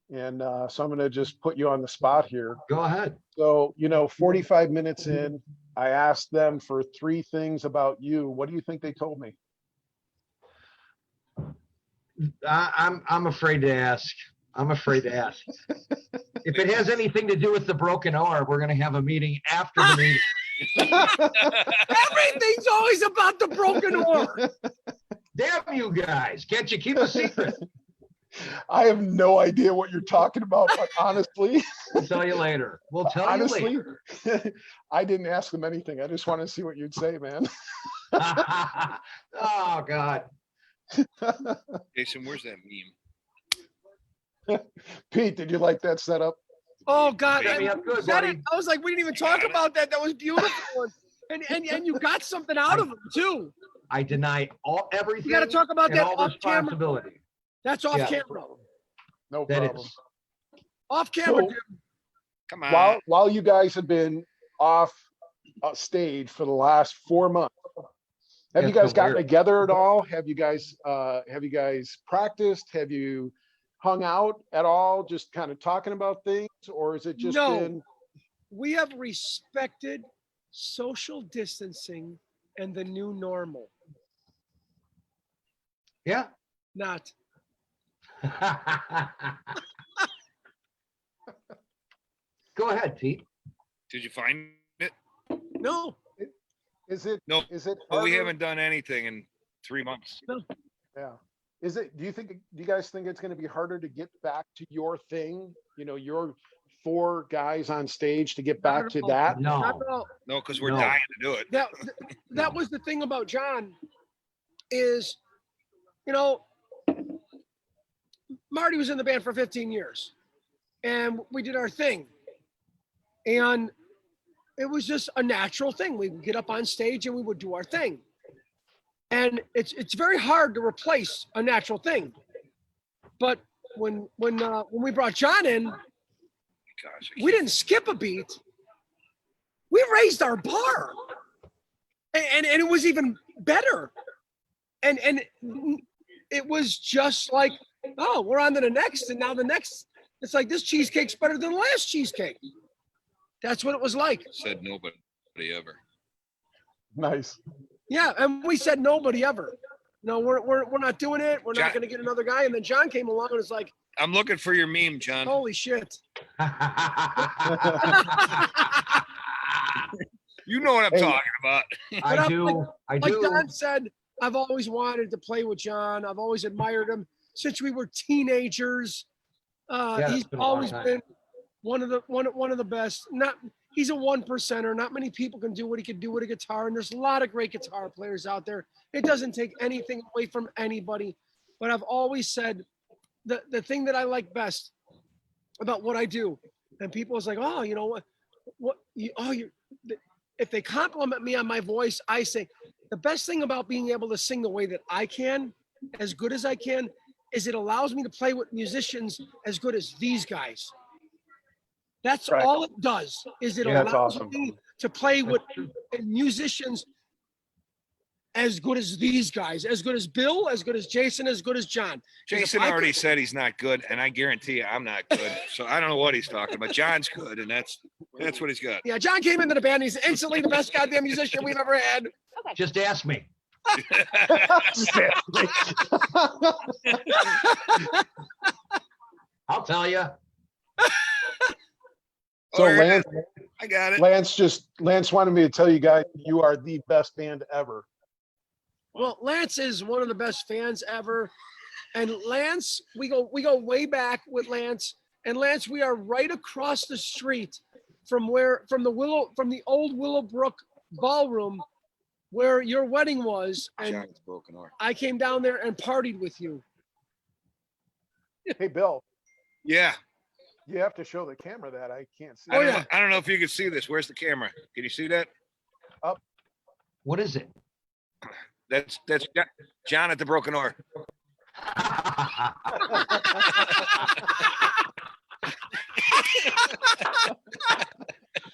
so I'm going to just put you on the spot here. Go ahead. So, you know, 45 minutes in, I asked them for 3 things about you. What do you think they told me? I'm afraid to ask. I'm afraid to ask. If it has anything to do with the broken oar, we're going to have a meeting after the meeting. Everything's always about the broken oar. Damn you guys. Can't you keep a secret? I have no idea what you're talking about, but honestly, We'll tell you later. We'll tell honestly, you I didn't ask them anything. I just wanted to see what you'd say, man. later. Oh, God. Jason, where's that meme? Pete, did you like that setup? Oh God, Set me up good, said it. buddy. I was like, we didn't even talk about that. That was beautiful, and you got something out of him too. I deny everything. We got to talk about and that all off camera. responsibility. That's off Yeah. camera. No That problem. is. Off camera. So- Jim. Come on. While you guys have been off stage for the last 4 months, have Yeah, you guys it's been gotten weird. together at all? Have you guys practiced? Have you hung out at all? Just kind of talking about things, or is it just No. been? We have respected social distancing and the new normal. Yeah. Not. Go ahead, Pete. Did you find it? No. Is it? No. Is it? Well, we harder? haven't done anything in 3 months. Yeah. Is it? Do you guys think it's going to be harder to get back to your thing? You know, your 4 guys on stage to get back to that. Not No. at all. No, because we're No. dying to do it. That was the thing about John is, you know, Marty was in the band for 15 years and we did our thing. And it was just a natural thing. We would get up on stage and we would do our thing. And it's very hard to replace a natural thing. But when we brought John in, Gosh, we didn't skip a beat. We raised our bar. And it was even better. And it was just like, oh, we're on to the next. And now the next, it's like this cheesecake's better than the last cheesecake. That's what it was like. said nobody ever. Nice. Yeah, and we said nobody ever. No, we're not doing it. We're John- not going to get another guy. And then John came along and was like, I'm looking for your meme, John. holy shit. You know what I'm Hey. talking about. I do. I Like do. Don said, I've always wanted to play with John. I've always admired him since we were teenagers. Yeah, He's it's been a long always time. been one of the best. He's a 1%er. Not many people can do what he can do with a guitar, and there's a lot of great guitar players out there. It doesn't take anything away from anybody. But I've always said the thing that I like best about what I do, and people is like, oh, you know what if they compliment me on my voice, I say the best thing about being able to sing the way that I can, as good as I can, is it allows me to play with musicians as good as these guys. That's Right. all it does. Is it Yeah, that's allows awesome. me to play with musicians as good as these guys, as good as Bill, as good as Jason, as good as John. 'Cause if Jason I already could- said he's not good, and I guarantee you I'm not good. So I don't know what he's talking about. John's good, and that's what he's got. Yeah, John came into the band. He's instantly the best goddamn musician we've ever had. Just ask me. I'll tell you. So Or- Lance, I got it. Lance wanted me to tell you guys you are the best band ever. Well, Lance is one of the best fans ever. And Lance, we go way back with Lance. And Lance, we are right across the street from the old Willowbrook ballroom where your wedding was. And John's broken heart. I came down there and partied with you. Hey, Bill, Yeah. you have to show the camera that. I can't see. I don't, yeah. know, I don't know if you can see this. Where's the camera? Can you see that? What is it? That's John at the broken oar.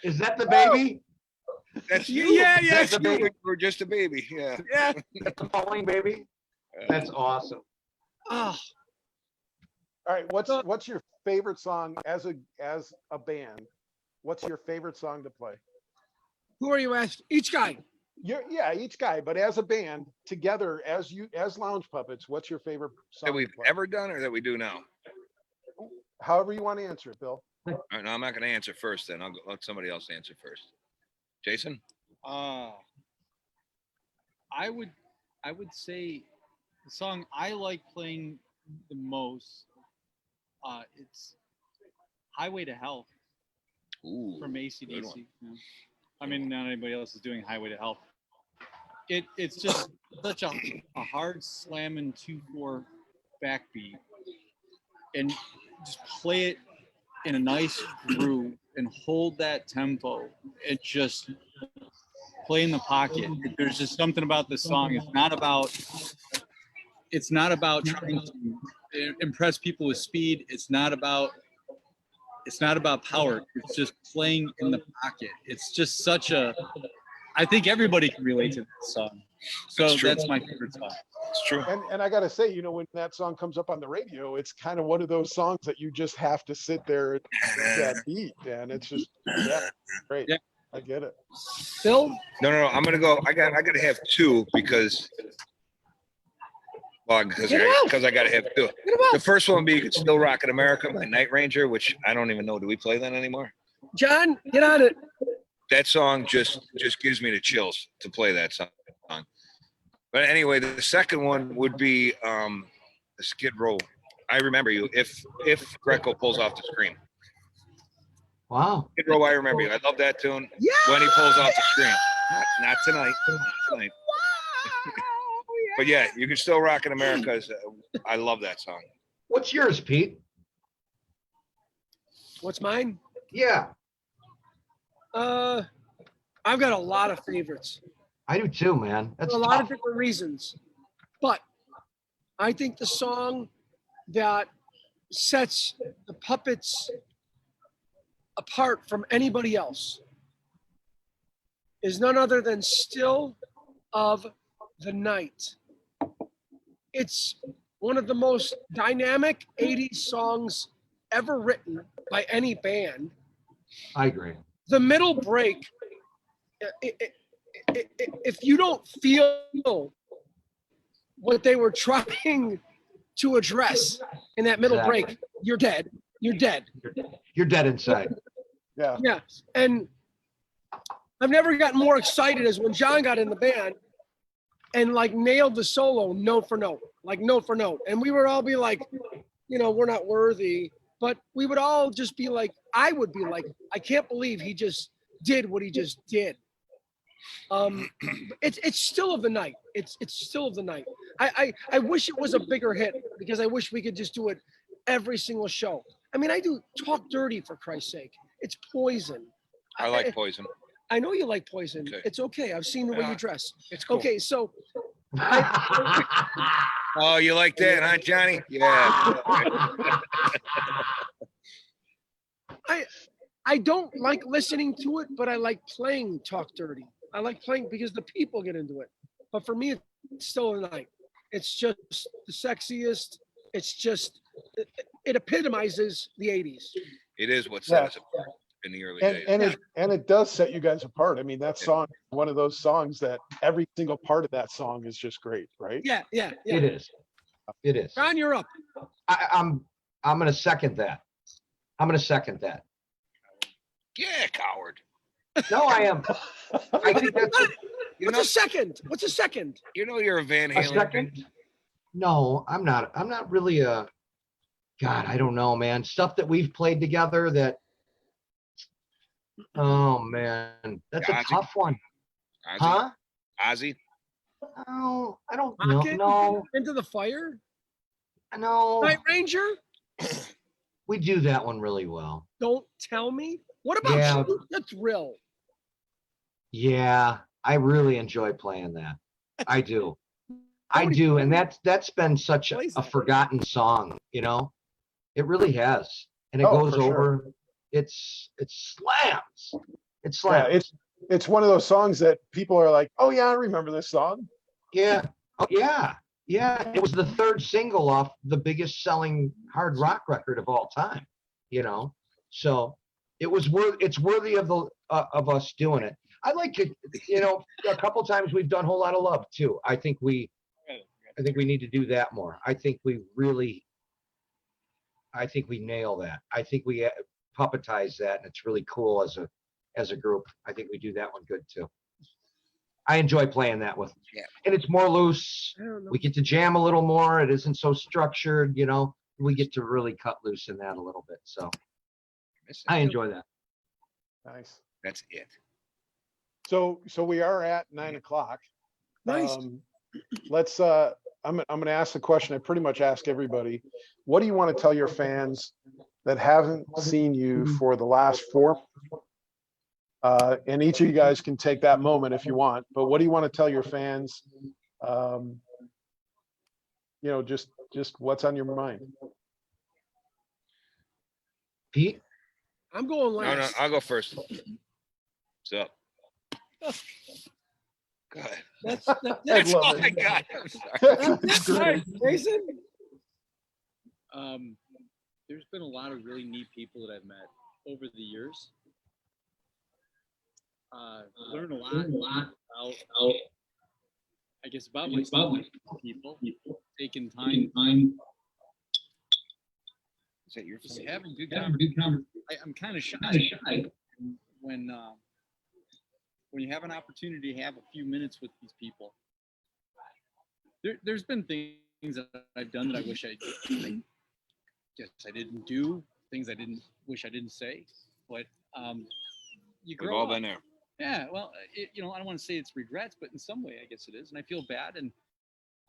Is that the baby? That's you. Yeah, yeah, That's it's you. you. We're just a baby. Yeah. Yeah. That's the Pauline baby? That's awesome. Oh, All right, what's your favorite song as a band? What's your favorite song to play? who are you asking? Each guy. Each guy, but as a band together, as Lounge Puppets, what's your favorite song That to we've play? ever done or that we do now? However you want to answer it, Bill. All right, no, I'm not going to answer first. Then I'll let somebody else answer first. Jason. I would say the song I like playing the most, it's Highway to Hell Ooh, from good AC/DC. one. Yeah. I mean, not anybody else is doing Highway to Hell. It's just such a hard slamming 2/4 backbeat, and just play it in a nice groove and hold that tempo and just play in the pocket. There's just something about this song. It's not about trying to impress people with speed. It's not about power. It's just playing in the pocket. It's just such a, I think everybody can relate to this song. So that's my favorite song. It's true. And I gotta say, when that song comes up on the radio, it's kind of one of those songs that you just have to sit there and that beat, and it's just great. Yeah. I get it. Phil? No. I'm gonna go. I gotta have two because I gotta have two. The first one being "It's Still Rockin' America" by Night Ranger, which I don't even know. Do we play that anymore? John, get on it. That song just gives me the chills to play that song. But anyway, the second one would be the Skid Row. I Remember You. If Greco pulls off the screen. Wow. Skid Row, I Remember You. I love that tune. Yeah. When he pulls off the screen. Not tonight. Not tonight. But yeah, You Can Still Rock in America. I love that song. What's yours, Pete? What's mine? Yeah, I've got a lot of favorites I do too, man. That's for a lot of tough. different reasons. But I think the song that sets the Puppets apart from anybody else is none other than Still of the Night. It's one of the most dynamic 80s songs ever written by any band. I agree. The middle break, if you don't feel what they were trying to address in that middle Exactly. break, you're dead. You're dead. You're dead inside. Yeah. Yeah. And I've never gotten more excited as when John got in the band and like nailed the solo note for note, like note for note. And we would all be like, we're not worthy. But we would all just be like, I would be like, I can't believe he just did what he just did. It's Still of the Night. It's Still of the Night. I wish it was a bigger hit because I wish we could just do it every single show. I mean, I do Talk Dirty, for Christ's sake. It's Poison. I like Poison. I know you like Poison. Okay. It's okay. I've seen the way Yeah, you dress. It's cool. Okay, so Oh, you like that, huh, Johnny? Yeah. I don't like listening to it, but I like playing Talk Dirty. I like playing because the people get into it. But for me, it's Still of the Night. It's just the sexiest. It's just, it epitomizes the 80s. It is what set us apart in the early days. And it does set you guys apart. I mean, that song, one of those songs that every single part of that song is just great, right? Yeah. It is. It is. Ron, you're up. I'm gonna second that. Yeah, coward. No, I am. I think that's What's a second? What's a second? You're a Van a Halen. second. No, I'm not. I'm not really a. God, I don't know, man. Stuff that we've played together that. Oh man, that's a Ozzy? tough one. Ozzy. Huh? Ozzy. Oh, I don't know. Rocket? No, Into the Fire? no. Night Ranger? We do that one really well. Don't tell me. What about Yeah. Shoot the Thrill? Yeah, I really enjoy playing that. I do. I do, and that's been such a forgotten song, It really has. And it Oh, goes for sure. over. It slams. It Yeah, slams. it's one of those songs that people are like, oh yeah, I remember this song. Yeah. Oh, yeah. Yeah. It was the third single off the biggest selling hard rock record of all time, So it's worthy of us doing it. I like it, a couple times we've done Whole Lotta Love too. I think we need to do that more. I think we nail that. I think we puppetize that, and it's really cool as a group. I think we do that one good too. I enjoy playing that with them. Yeah. And it's more loose. I don't know. We get to jam a little more. It isn't so structured, you know. We get to really cut loose in that a little bit. So I enjoy that. Nice. That's it. So we are at 9 o'clock. Nice. Let's, I'm gonna ask the question I pretty much ask everybody. What do you want to tell your fans that haven't seen you for the last 4? And each of you guys can take that moment if you want, but what do you want to tell your fans? You know, just what's on your mind. Pete? I'm going No, last. I'll go first. So. Go ahead. That's I That's all love I it. got. I'm sorry. that's right. Jason? There's been a lot of really neat people that I've met over the years. Learned a lot about, I guess, about myself, people, taking time, Is that your just phone? having good conversation. I'm kind of shy when you have an opportunity to have a few minutes with these people. There's been things that I've done that I wish I didn't do, things I wish I didn't say, but you We've grow all up. been there. Yeah, well, I don't want to say it's regrets, but in some way, I guess it is, and I feel bad. And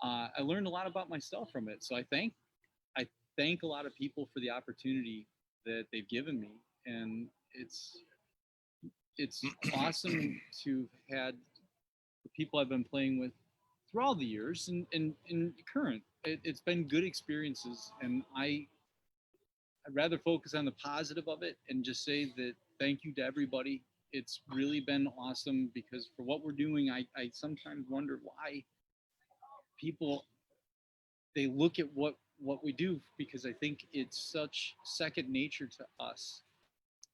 I learned a lot about myself from it. So I thank a lot of people for the opportunity that they've given me, and it's awesome to have had the people I've been playing with through all the years and current. It's been good experiences, and I'd rather focus on the positive of it and just say that thank you to everybody. It's really been awesome, because for what we're doing, I sometimes wonder why people, they look at what we do, because I think it's such second nature to us.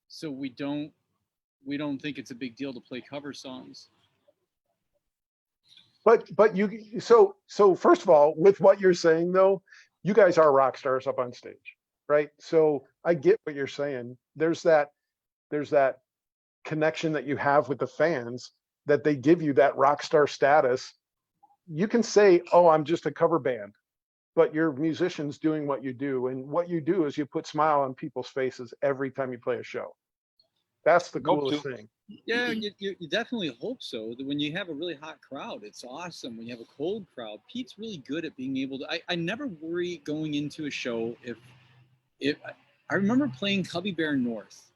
So we don't think it's a big deal to play cover songs. But you, so first of all, with what you're saying though, you guys are rock stars up on stage, right? So I get what you're saying. There's that connection that you have with the fans, that they give you that rock star status. You can say, oh, I'm just a cover band, but you're musicians doing what you do. And what you do is you put smile on people's faces every time you play a show. That's the Hope coolest to. thing. Yeah, you definitely hope so. That when you have a really hot crowd, it's awesome. When you have a cold crowd, Pete's really good at being able to. I never worry going into a show if I remember playing Cubby Bear North.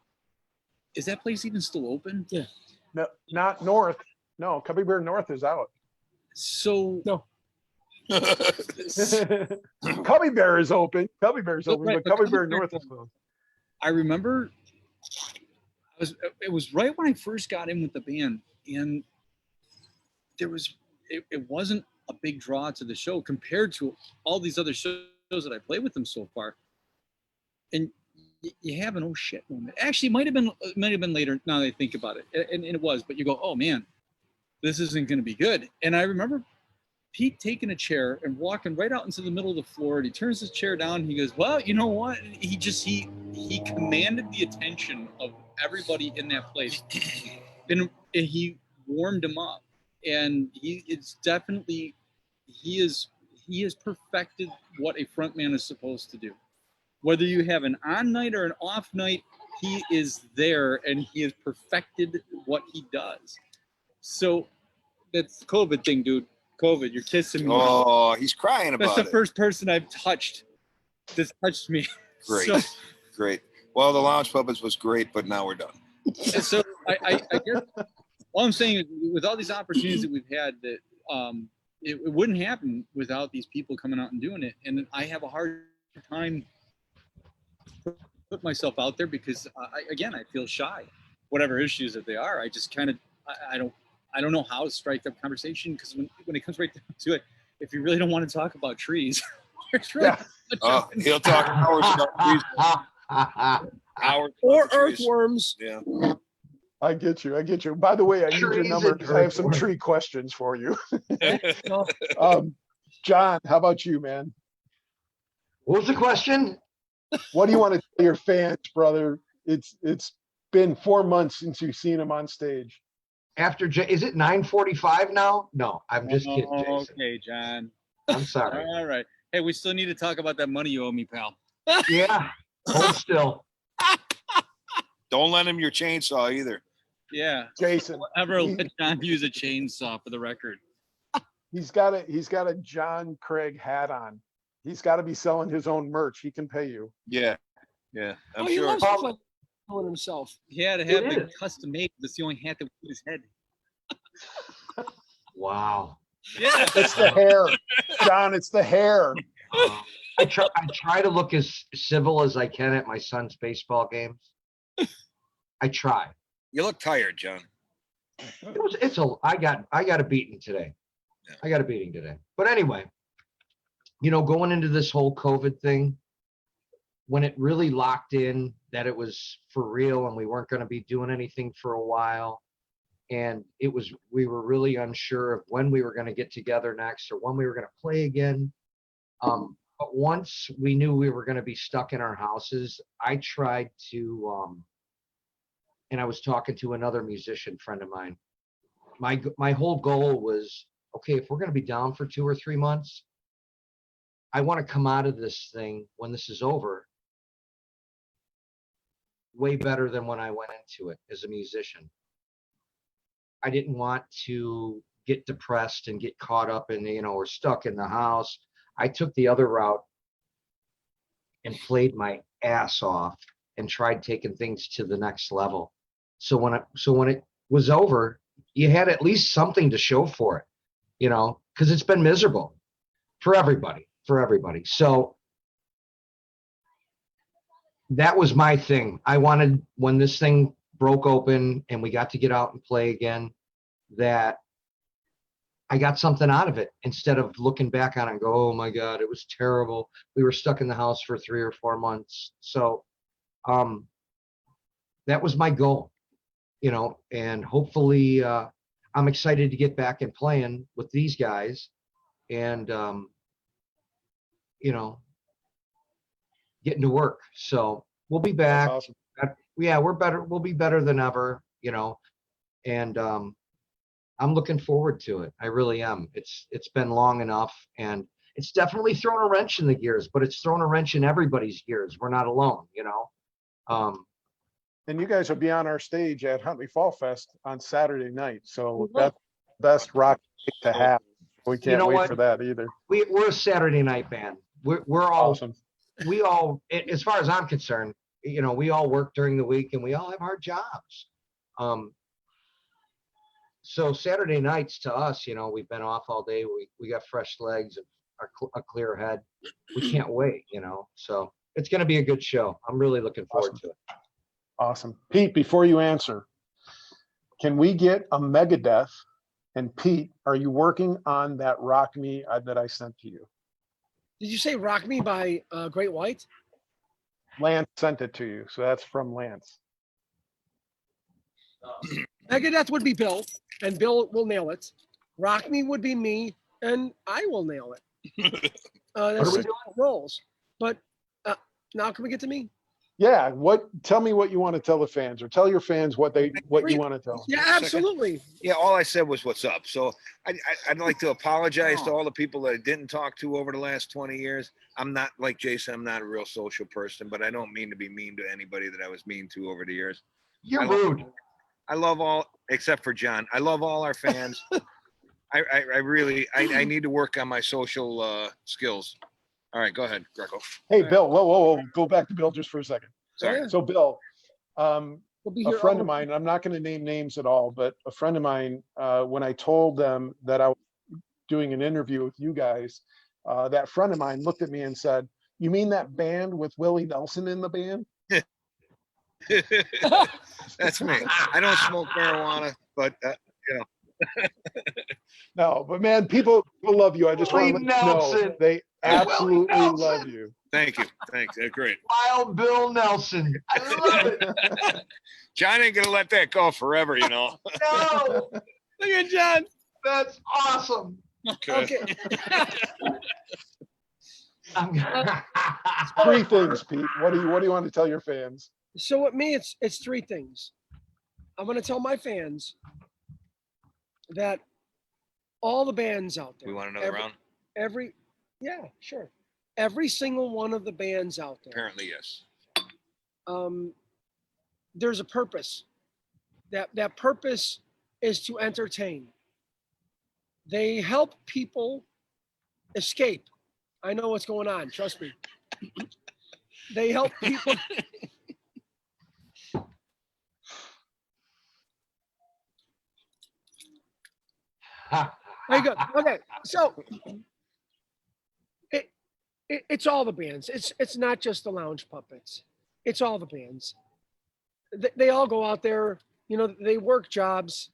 Is that place even still open? Yeah. No, not North. No, Cubby Bear North is out. So No. Cubby Bear is open. Cubby Bear's open, Right, but but Cubby Cubby Bear Bear North is closed. I remember it was right when I first got in with the band, and it wasn't a big draw to the show compared to all these other shows that I played with them so far. And you have an oh shit moment. Actually, it might have been later now that I think about it, and it was. But you go, oh man, this isn't going to be good. And I remember Pete taking a chair and walking right out into the middle of the floor, and he turns his chair down. And he goes, well, you know what? He commanded the attention of everybody in that place, and he warmed them up. And he has perfected what a frontman is supposed to do. Whether you have an on night or an off night, he is there, and he has perfected what he does. So that's the COVID thing, dude. COVID, you're kissing me. Oh, he's crying about That's the it. first person I've touched that's touched me. Great, So, great. Well, the Lounge Puppets was great, but now we're done. so I guess all I'm saying is, with all these opportunities that we've had, that it wouldn't happen without these people coming out and doing it. And I have a hard time put myself out there, because I feel shy. Whatever issues that they are, I just kind of I don't know how to strike up conversation, because when it comes right down to it, if you really don't want to talk about trees, there's really Oh, he'll talk hours about trees. Hours Or about the trees. earthworms. Yeah. I get you. I get you. By the way, I need your Trees number and because I have some earthworms. tree questions for you. No, John, how about you, man? What was the question? What do you want to tell your fans, brother? It's been 4 months since you've seen them on stage. after, is it 9:45 now? No, I'm just kidding, Jason. Okay, John. I'm sorry. All right. Hey, we still need to talk about that money you owe me, pal. Yeah, hold still. Don't lend him your chainsaw either. Yeah. Jason, Don't ever he- let John use a chainsaw for the record. he's got a John Craig hat on. He's got to be selling his own merch. He can pay you. Yeah. Yeah. I'm He sure. loves to play himself. He had to have It the is. custom made. That's the only hat that would his head. Wow. Yeah. It's the hair, John. It's the hair. I try to look as civil as I can at my son's baseball games. I try. You look tired, John. I got a beating today. Yeah. I got a beating today. But anyway, going into this whole COVID thing, when it really locked in that it was for real and we weren't going to be doing anything for a while, and we were really unsure of when we were going to get together next or when we were going to play again. But once we knew we were going to be stuck in our houses, I tried to, and I was talking to another musician friend of mine. My whole goal was, okay, if we're going to be down for 2 or 3 months, I want to come out of this thing when this is over way better than when I went into it as a musician. I didn't want to get depressed and get caught up in, we're stuck in the house. I took the other route and played my ass off and tried taking things to the next level. So when it was over, you had at least something to show for it, because it's been miserable for everybody. So that was my thing. I wanted, when this thing broke open and we got to get out and play again, that I got something out of it instead of looking back on it and go, oh my God, it was terrible. We were stuck in the house for 3 or 4 months. So that was my goal, and hopefully I'm excited to get back and playing with these guys and, getting to work. So we'll be That's back. awesome. Yeah, we're better. We'll be better than ever, and I'm looking forward to it. I really am. It's been long enough, and it's definitely thrown a wrench in the gears, but it's thrown a wrench in everybody's gears. We're not alone, And you guys will be on our stage at Huntley Fall Fest on Saturday night. So will. that's the best rock to have. We can't know wait what? for that either. We're a Saturday night band. We're all Awesome. we all, as far as I'm concerned, we all work during the week and we all have hard jobs. So Saturday nights to us, we've been off all day. We got fresh legs and a clear head. We can't wait, so it's going to be a good show. I'm really looking forward to it. Awesome. Pete, before you answer, can we get a Megadeth? And Pete, are you working on that Rock Me that I sent to you? Did you say Rock Me by Great White? Lance sent it to you. So that's from Lance. Megadeth would be Bill, and Bill will nail it. Rock Me would be me, and I will nail it. That's are we just how it rolls. But now can we get to me? Yeah. Tell me what you want to tell the fans, or tell your fans what you want to tell them. Yeah, absolutely. Yeah, all I said was what's up. So I'd like to apologize to all the people that I didn't talk to over the last 20 years. I'm not like Jason. I'm not a real social person, but I don't mean to be mean to anybody that I was mean to over the years. You're rude. I love all, except for John. I love all our fans. I really need to work on my social skills. All right, go ahead, Greco. Hey, Bill. Whoa. Go back to Bill just for a second. Sorry. So Bill, We'll be a here friend all of mine, I'm not going to name names at all, but a friend of mine, when I told them that I was doing an interview with you guys, that friend of mine looked at me and said, "You mean that band with Willie Nelson in the band?" That's me. I don't smoke marijuana, but No, but man, people love you. I just want to Willie let you know Nelson. they absolutely Nelson. love you. thank you. Thanks. Great. Wild Bill Nelson. I love it. John ain't gonna let that go forever, No, Look at John. that's awesome. Okay. Three things, Pete. What do you want to tell your fans? So with me, it's 3 things. I'm going to tell my fans that all the bands out there. We want another round? Yeah, sure. Every single one of the bands out there. Apparently, yes. There's a purpose. That purpose is to entertain. They help people escape. I know what's going on. Trust me. They help people. Very good. Okay, so it's all the bands. It's not just the Lounge Puppets. It's all the bands. They all go out there. You know, they work jobs.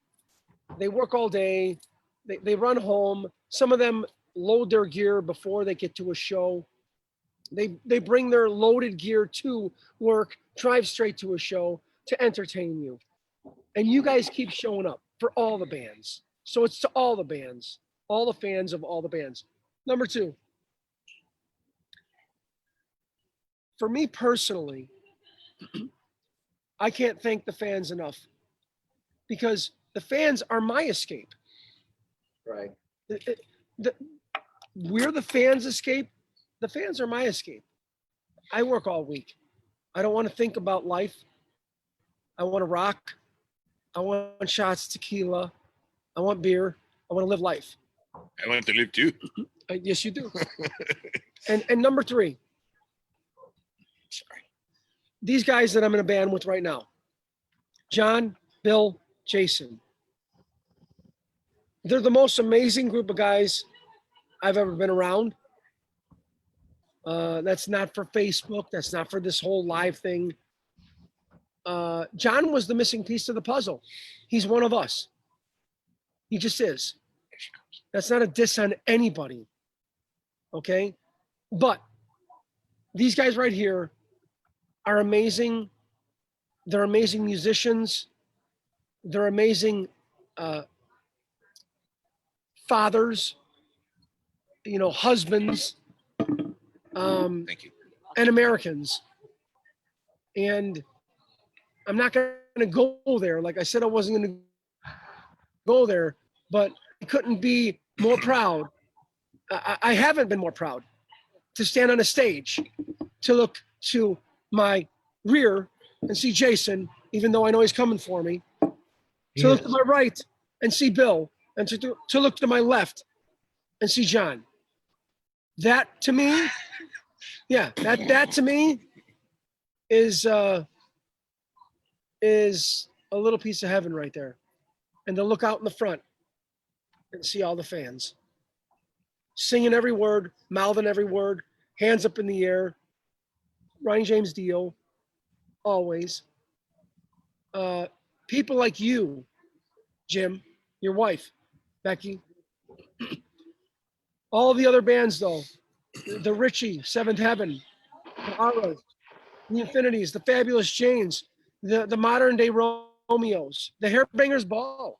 They work all day. They run home. Some of them load their gear before they get to a show. They bring their loaded gear to work, drive straight to a show to entertain you. And you guys keep showing up for all the bands. So it's to all the bands, all the fans of all the bands. Number two, for me personally, I can't thank the fans enough because the fans are my escape. Right. We're the fans' escape. The fans are my escape. I work all week. I don't want to think about life. I want to rock. I want shots of tequila. I want beer. I want to live life. I want to live too. Yes, you do. And number three, these guys that I'm in a band with right now, John, Bill, Jason. They're the most amazing group of guys I've ever been around. That's not for Facebook. That's not for this whole live thing. John was the missing piece of the puzzle. He's one of us. He just is. That's not a diss on anybody. Okay? But these guys right here are amazing. They're amazing musicians. They're amazing fathers, you know, husbands, Thank you. and Americans. And I'm not going to go there. Like I said, I wasn't going to go there, but I couldn't be more proud. I haven't been more proud to stand on a stage, to look to my rear and see Jason, even though I know he's coming for me, to look to my right and see Bill, and to look to my left and see John. That to me, yeah, that to me is a little piece of heaven right there. And to look out in the front and see all the fans singing every word, mouthing every word, hands up in the air. Ryan James Dio, always. People like you, Jim, your wife, Becky. All the other bands, though, the Richie, Seventh Heaven, the Auras, the Infinities, the Fabulous Janes, the modern day Romeos, the Hairbangers Ball.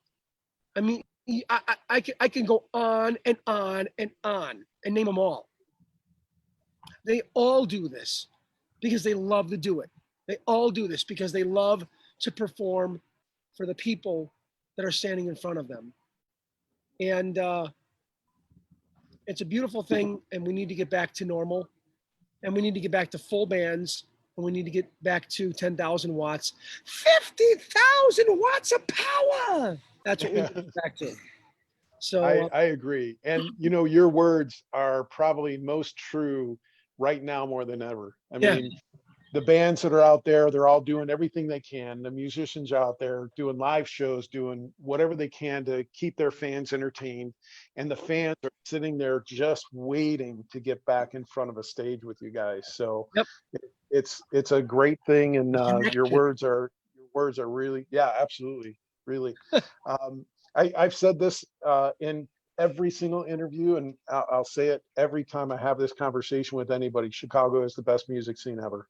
I mean, I can go on and on and on and name them all. They all do this because they love to do it. They all do this because they love to perform for the people that are standing in front of them. And it's a beautiful thing, and we need to get back to normal, and we need to get back to full bands, and we need to get back to 10,000 watts, 50,000 watts of power. That's what we need to get back to. So I agree. And you know, your words are probably most true right now more than ever. I Yeah. mean, the bands that are out there, they're all doing everything they can. The musicians out there doing live shows, doing whatever they can to keep their fans entertained. And the fans are sitting there just waiting to get back in front of a stage with you guys. So Yep. it's a great thing. And your Connection. words are really, yeah, absolutely. Really. I've said this in every single interview, and I'll say it every time I have this conversation with anybody. Chicago is the best music scene ever.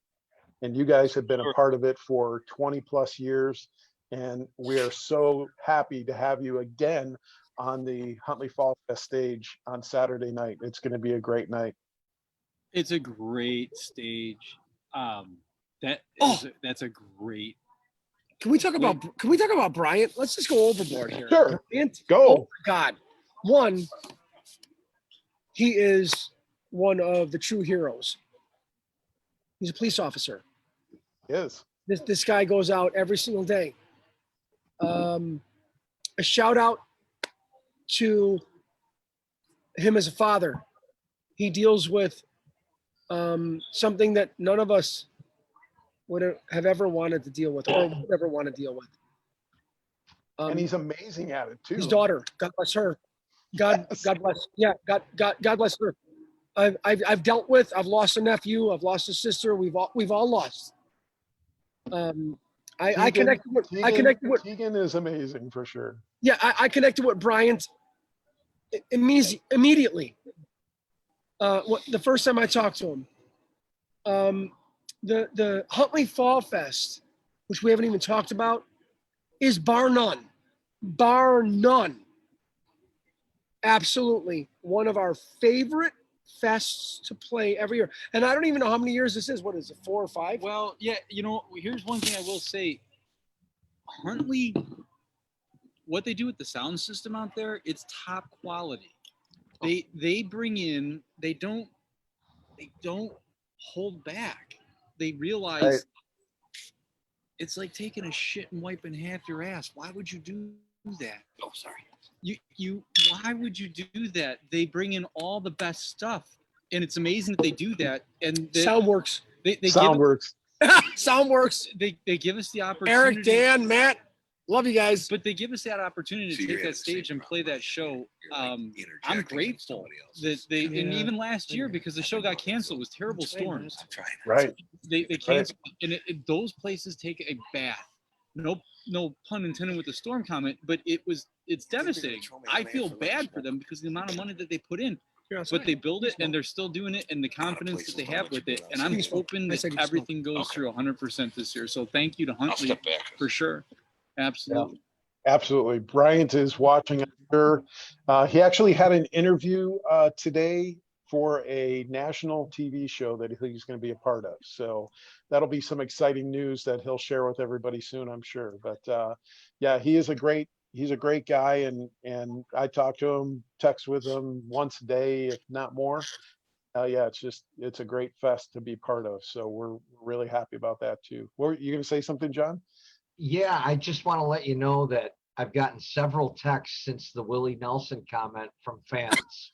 And you guys have been a part of it for 20 plus years. And we are so happy to have you again on the Huntley Fall Fest stage on Saturday night. It's going to be a great night. It's a great stage. That's a great Can we talk about Bryant? Let's just go overboard here. Sure. Bryant, Go. oh my God. One, he is one of the true heroes. He's a police officer. Yes. This guy goes out every single day. A shout out to him as a father. He deals with something that none of us would have ever wanted to deal with or would ever want to deal with. And he's amazing at it too. His daughter, God bless her. God bless. Yeah, God bless her. I've dealt with. I've lost a nephew. I've lost a sister. We've all lost. I connected with. Tegan is amazing for sure. Yeah, I connected with Bryant immediately. The first time I talked to him, the Huntley Fall Fest, which we haven't even talked about, is bar none, absolutely one of our favorite fests to play every year. And I don't even know how many years this is. What is it, 4 or 5? Well, yeah, here's one thing I will say. Huntley, what they do with the sound system out there, it's top quality. They bring in, they don't hold back. They realize Right. It's like taking a shit and wiping half your ass. Why would you do that? Oh, sorry. Why would you do that? They bring in all the best stuff, and it's amazing that they do that. And Sound works. Sound works. Sound works. They give us the opportunity. Eric, Dan, Matt, love you guys. But they give us that opportunity to take that stage and play that show. I'm grateful that they, and even last year, because the show got canceled with terrible storms. Right. They canceled, and those places take a bath. No pun intended with the storm comment, but it's devastating. I feel bad for them because of the amount of money that they put in. But they build it and they're still doing it, and the confidence that they have with it. And I'm hoping that everything goes through 100% this year. So thank you to Huntley for sure. Absolutely. Yeah, absolutely. Bryant is watching. I'm sure. He actually had an interview today for a national TV show that he's going to be a part of. So that'll be some exciting news that he'll share with everybody soon, I'm sure. But yeah, he's a great guy, and I talk to him, text with him once a day, if not more. Yeah, it's a great fest to be part of. So we're really happy about that too. Were you going to say something, John? Yeah, I just want to let you know that I've gotten several texts since the Willie Nelson comment from fans.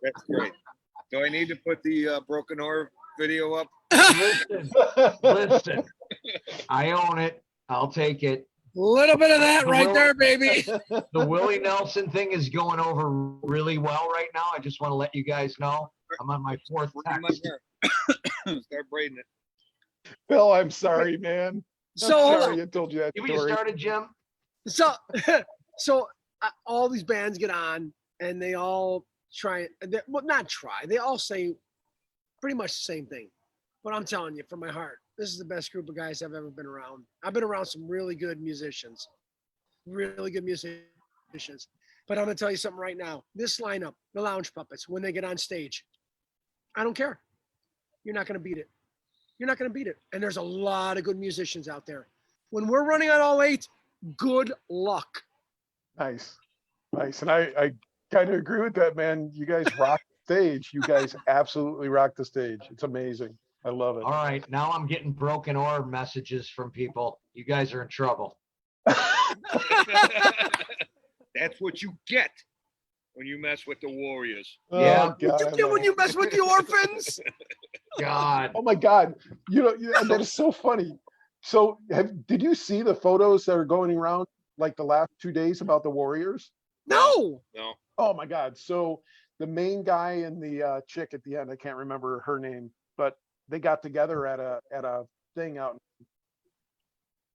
That's great. Do I need to put the Broken Oar video up? Listen, I own it. I'll take it. A little bit of that right there, baby. The Willie Nelson thing is going over really well right now. I just want to let you guys know. I'm on my 4th text. Start braiding it. Phil, I'm sorry, man. So sorry I told you that Give me story. started, Jim. So all these bands get on and they all they all say pretty much the same thing. But I'm telling you from my heart, this is the best group of guys I've ever been around. I've been around some really good musicians. But I'm going to tell you something right now. This lineup, the Lounge Puppets, when they get on stage, I don't care. You're not going to beat it. You're not going to beat it. And there's a lot of good musicians out there. When we're running on all 8, good luck. Nice. And I kind of agree with that, man. You guys rock the stage. You guys absolutely rock the stage. It's amazing. I love it. All right, now I'm getting Broken Oar messages from people. You guys are in trouble. That's what you get when you mess with the Warriors. Yeah. God, What you get when you mess with the orphans? God. Oh my God. That is so funny. So did you see the photos that are going around like the last 2 days about the Warriors? No. Oh my God. So the main guy and the chick at the end, I can't remember her name, but they got together at a thing out in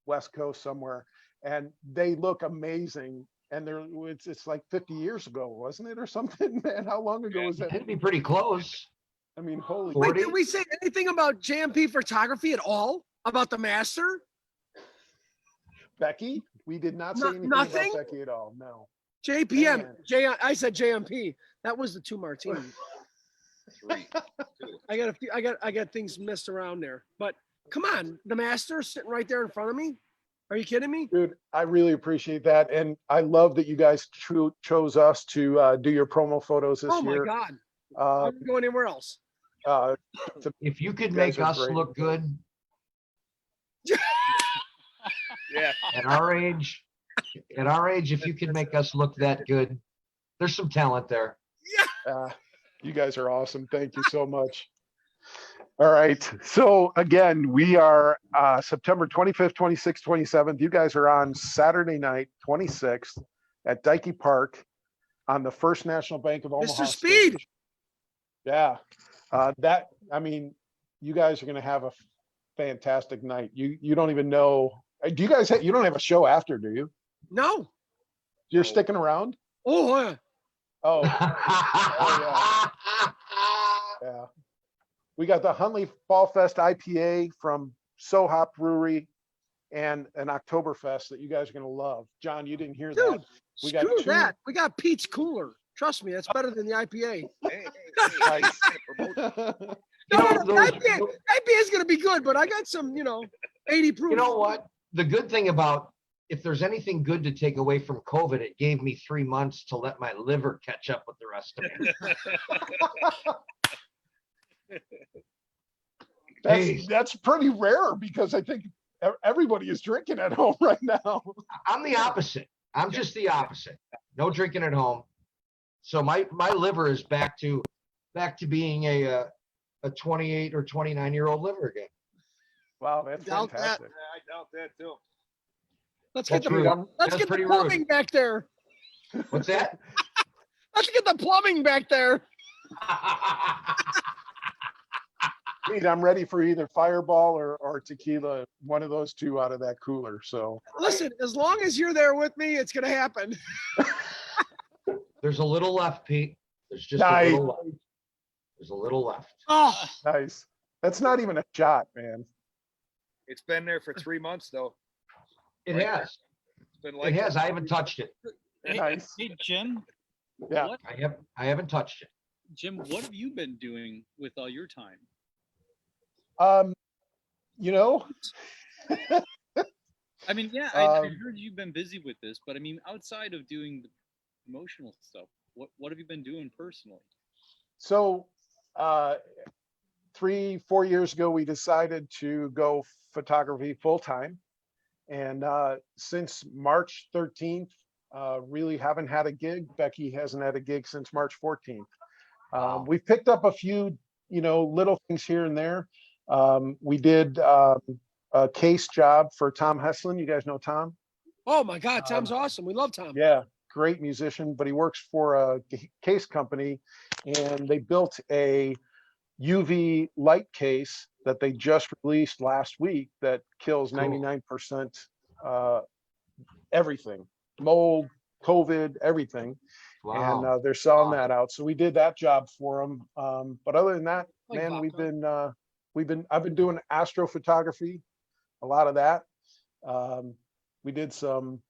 West Coast somewhere, and they look amazing. And it's like 50 years ago, wasn't it, or something? Man, how long ago was that? It'd be pretty close. I mean, holy. Wait, 40? did we say anything about JMP photography at all? About the master? Becky? We did not say anything Nothing? about Becky at all. No. JPM. Man. I said JMP. That was the 2 martinis. I got things messed around there. But Come on, the Masters sitting right there in front of me. Are you kidding me? Dude, I really appreciate that. And I love that you guys chose us to do your promo photos this Oh my year. God. Uh, I'm going anywhere else. uh, If you could You make guys are us great. look good Yeah. at our age, if you could make us look that good, there's some talent there. you guys are awesome. Thank you so much. All right. So again, we are September 25th, 26th, 27th. You guys are on Saturday night, 26th at Dikey Park on the First National Bank of Omaha Mr. Speed. stage. Yeah. I mean, you guys are going to have a fantastic night. You don't even know. Do you guys you don't have a show after, do you? No. You're No. sticking around? Oh, yeah. Oh, yeah. We got the Huntley Fall Fest IPA from Sohop Brewery and an Oktoberfest that you guys are going to love. John, you didn't hear that. Dude, We got screw two- that. We got Pete's Cooler. Trust me, that's better than the IPA. Hey, Nice. No, know, the those- IPA is going to be good, but I got some, 80 proof. You know what? The good thing about, if there's anything good to take away from COVID, it gave me 3 months to let my liver catch up with the rest of me. That's pretty rare because I think everybody is drinking at home right now. I'm the opposite. I'm just the opposite. No drinking at home. So my liver is back to being a 28 or 29-year-old liver again. Wow, that's Doubt that. fantastic. I doubt that too. Let's get That's the rude. let's That's get the pretty plumbing rude. back there. What's that? Let's get the plumbing back there. Pete, I'm ready for either Fireball or tequila, one of those two out of that cooler. So Listen, as long as you're there with me, it's going to happen. There's a little left, Pete. There's just Nice. a little left. There's a little left. Oh, nice. That's not even a shot, man. It's been there for 3 months though. It Right. has. It's been It like has. that. I haven't touched it. Nice. Hey, Jim. Yeah. What, I haven't touched it. Jim, what have you been doing with all your time? You know, I mean, yeah, I heard you've been busy with this, but I mean, outside of doing the emotional stuff, what have you been doing personally? so 3-4 years ago, we decided to go photography full time. And since March 13th, really haven't had a gig. Becky hasn't had a gig since March 14th. Wow. We've picked up a few, little things here and there. We did a case job for Tom Heslin. You guys know Tom? oh my God, Tom's awesome. We love Tom. Yeah, great musician, but he works for a case company, and they built a UV light case that they just released last week that kills Cool. 99% everything, mold, COVID, everything. Wow. And they're selling Wow. that out. So we did that job for them. But other than that, Like man, vodka. I've been doing astrophotography, a lot of that. We did some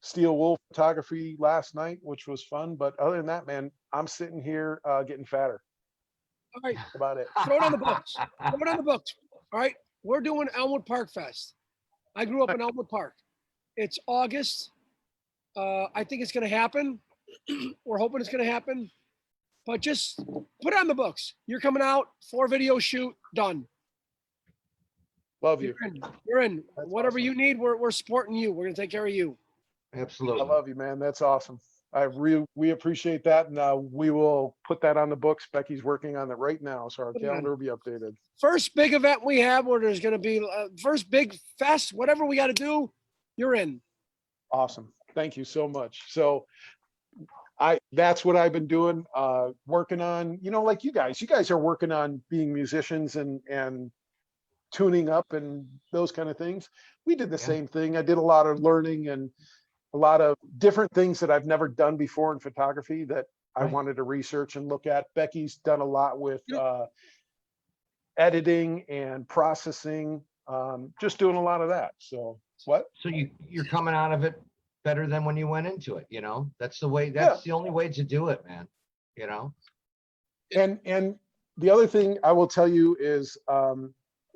steel wool photography last night, which was fun. But other than that, man, I'm sitting here getting fatter. All right, That's about it. throw it on the books. Throw it on the books. All right, we're doing Elmwood Park Fest. I grew up in Elmwood Park. It's August. I think it's going to happen. We're hoping it's going to happen. But just put it on the books. You're coming out, 4-video shoot, done. Love you. You're in. You're in. That's Whatever awesome. you need, we're supporting you. We're going to take care of you. I Absolutely. love you, man. That's awesome. We appreciate that. And we will put that on the books. Becky's working on it right now. So our Put it on. calendar will be updated. First big event we have where there's going to be first big fest, whatever we got to do, you're in. Awesome. Thank you so much. So that's what I've been doing, working on, like you guys are working on being musicians and tuning up and those kind of things. We did the Yeah. same thing. I did a lot of learning and a lot of different things that I've never done before in photography that I Right. wanted to research and look at. Becky's done a lot with Yep. editing and processing, just doing a lot of that. So what? So you're coming out of it better than when you went into it, That's the way, that's the only way to do it, man. And the other thing I will tell you is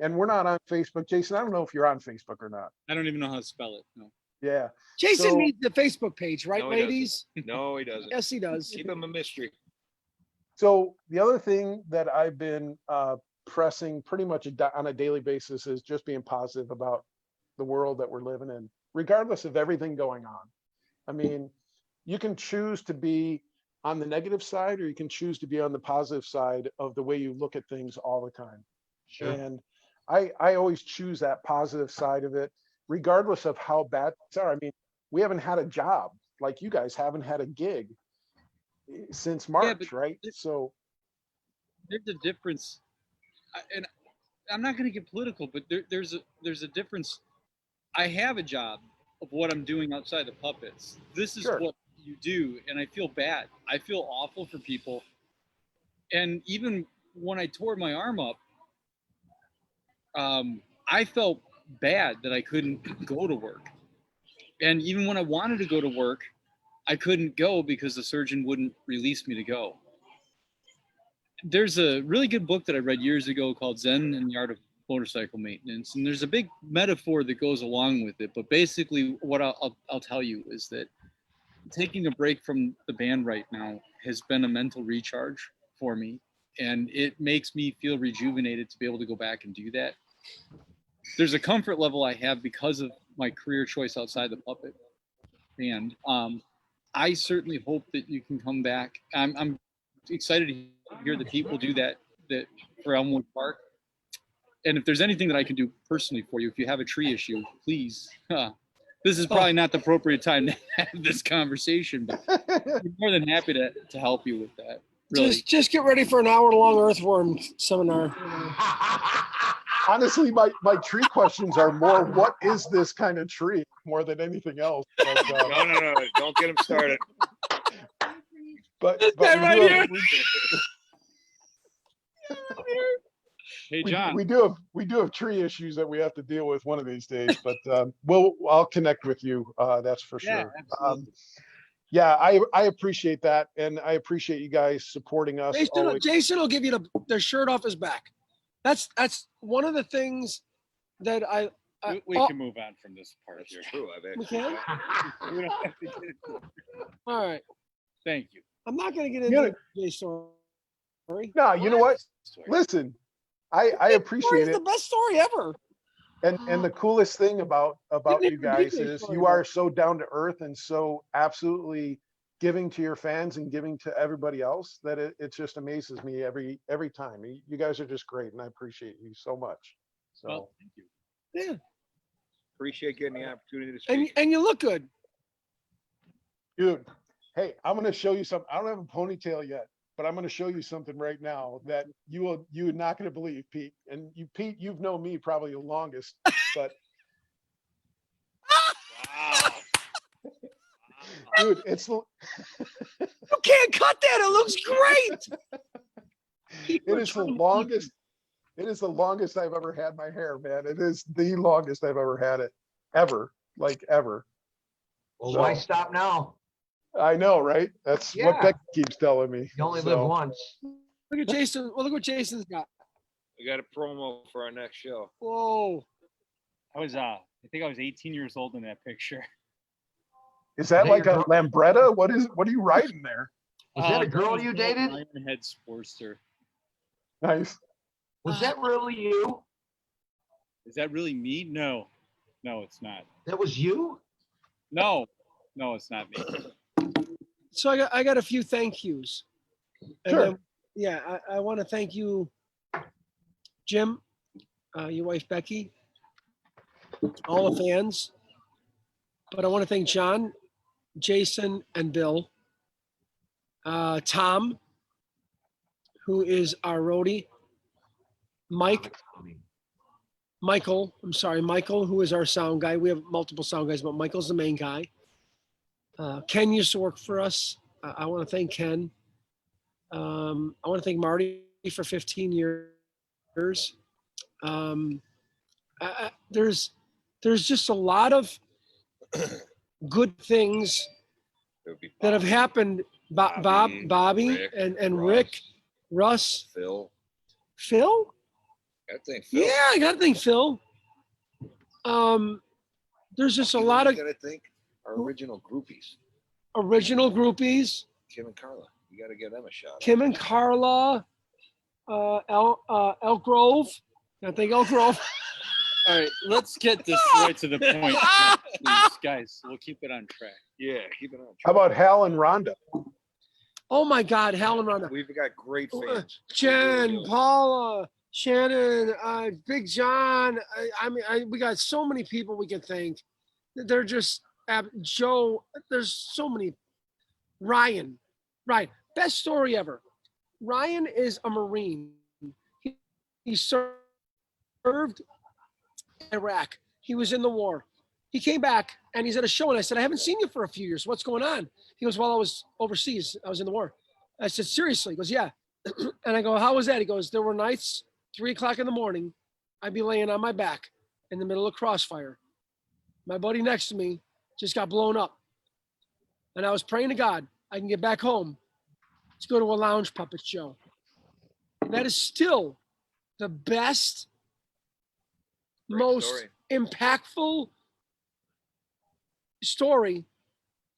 and we're not on Facebook. Jason, I don't know if you're on Facebook or not. I don't even know how to spell it. No. Yeah. Jason So- needs the Facebook page, right, No, he doesn't. ladies? No, he doesn't. Yes, he does. Keep him a mystery. So the other thing that I've been pressing pretty much on a daily basis is just being positive about the world that we're living in, regardless of everything going on. I mean, you can choose to be on the negative side, or you can choose to be on the positive side of the way you look at things all the time. Sure. And I always choose that positive side of it, regardless of how bad things are. I mean, we haven't had a job like you guys haven't had a gig since March, but right? So There's a difference, and I'm not going to get political, but there's a difference. I have a job of what I'm doing outside the puppets. This is Sure. what you do, and I feel bad. I feel awful for people. And even when I tore my arm up, I felt bad that I couldn't go to work. And even when I wanted to go to work, I couldn't go because the surgeon wouldn't release me to go. There's a really good book that I read years ago called Zen and the Art of Motorcycle Maintenance, and there's a big metaphor that goes along with it. But basically, what I'll tell you is that taking a break from the band right now has been a mental recharge for me, and it makes me feel rejuvenated to be able to go back and do that. There's a comfort level I have because of my career choice outside the puppet band. I certainly hope that you can come back. I'm excited to hear that people do that for Elmwood Park. And if there's anything that I can do personally for you, if you have a tree issue, please. This is probably not the appropriate time to have this conversation, but I'm more than happy to help you with that. Really. Just get ready for an hour-long earthworm seminar. honestly, my tree questions are more, what is this kind of tree, more than anything else. But, No. Don't get him started. but This guy we right do here. have- Hey, we, John. we do have tree issues that we have to deal with one of these days, but I'll connect with you. That's for Yeah, sure. absolutely. Yeah, I appreciate that, and I appreciate you guys supporting us. always. Jason will give you the shirt off his back. That's one of the things that We oh, can move on from this part here. True, I bet. we can? We don't have to get into it. All right. Thank you. I'm not going to get You into know- Jay's story. No, you know what? Sorry. Listen, I Story appreciate is it. the best story ever. And the coolest thing about Didn't you even guys read my is story, you are though. so down to earth and so absolutely giving to your fans and giving to everybody else that it just amazes me every time. You guys are just great, and I appreciate you so much. So Well, thank you. Yeah. Appreciate getting the opportunity to And speak. and you look good. dude, hey, I'm gonna show you something. I don't have a ponytail yet, but I'm gonna show you something right now that you're not gonna believe, Pete. And Pete, you've known me probably the longest, but Wow. dude, it's You can't cut that. It looks great. it is the longest. It is the longest I've ever had my hair, man. It is the longest I've ever had it, ever, like ever. Well, why So- stop now? I know, right? That's what Yeah. Becky keeps telling me. You only So, live once. Look at Jason. Well, look what Jason's got. We got a promo for our next show. Whoa. I think I was 18 years old in that picture. Is that Is that like your a Lambretta? What are you riding there? Was that a that girl was you an dated? Ironhead Sportster. Nice. Was that really you? Is that really me? No, it's not. That was you? No, it's not me. So I got a few thank yous. And Sure. then, yeah, I want to thank you, Jim, your wife Becky, all the fans. But I want to thank John, Jason, and Bill. Tom, who is our roadie. Michael, who is our sound guy. We have multiple sound guys, but Michael's the main guy. Ken used to work for us. I want to thank Ken. I want to thank Marty for 15 years. There's just a lot of good things It would be that have Bob, happened. Bobby, Rick, and Rick, Russ, Phil. Phil. I think Phil. Yeah, I got to think Phil. There's just a You know lot what of you gotta think our original groupies, original groupies. Kim and Carla. You gotta give them a shot. Kim and Carla, Elk Grove. I think Elk Grove. All right, let's get this right to the point, please, guys. We'll keep it on track. Yeah, keep it on. How about Hal and Rhonda? Oh my God, Helen Rhonda. We've got great fans. We Jen, really do. Paula, Shannon, Big John. We got so many people we can thank. They're just Joe. There's so many. Ryan, best story ever. Ryan is a Marine. He served in Iraq. He was in the war. He came back and he's at a show, and I said, I haven't seen you for a few years. What's going on? He goes, well, I was overseas. I was in the war. I said, seriously? He goes, yeah. And I go, how was that? He goes, there were nights, 3:00 in the morning, I'd be laying on my back in the middle of crossfire. My buddy next to me just got blown up. And I was praying to God, I can get back home. Let's go to a lounge puppet show. That is still the best, Great most story. impactful story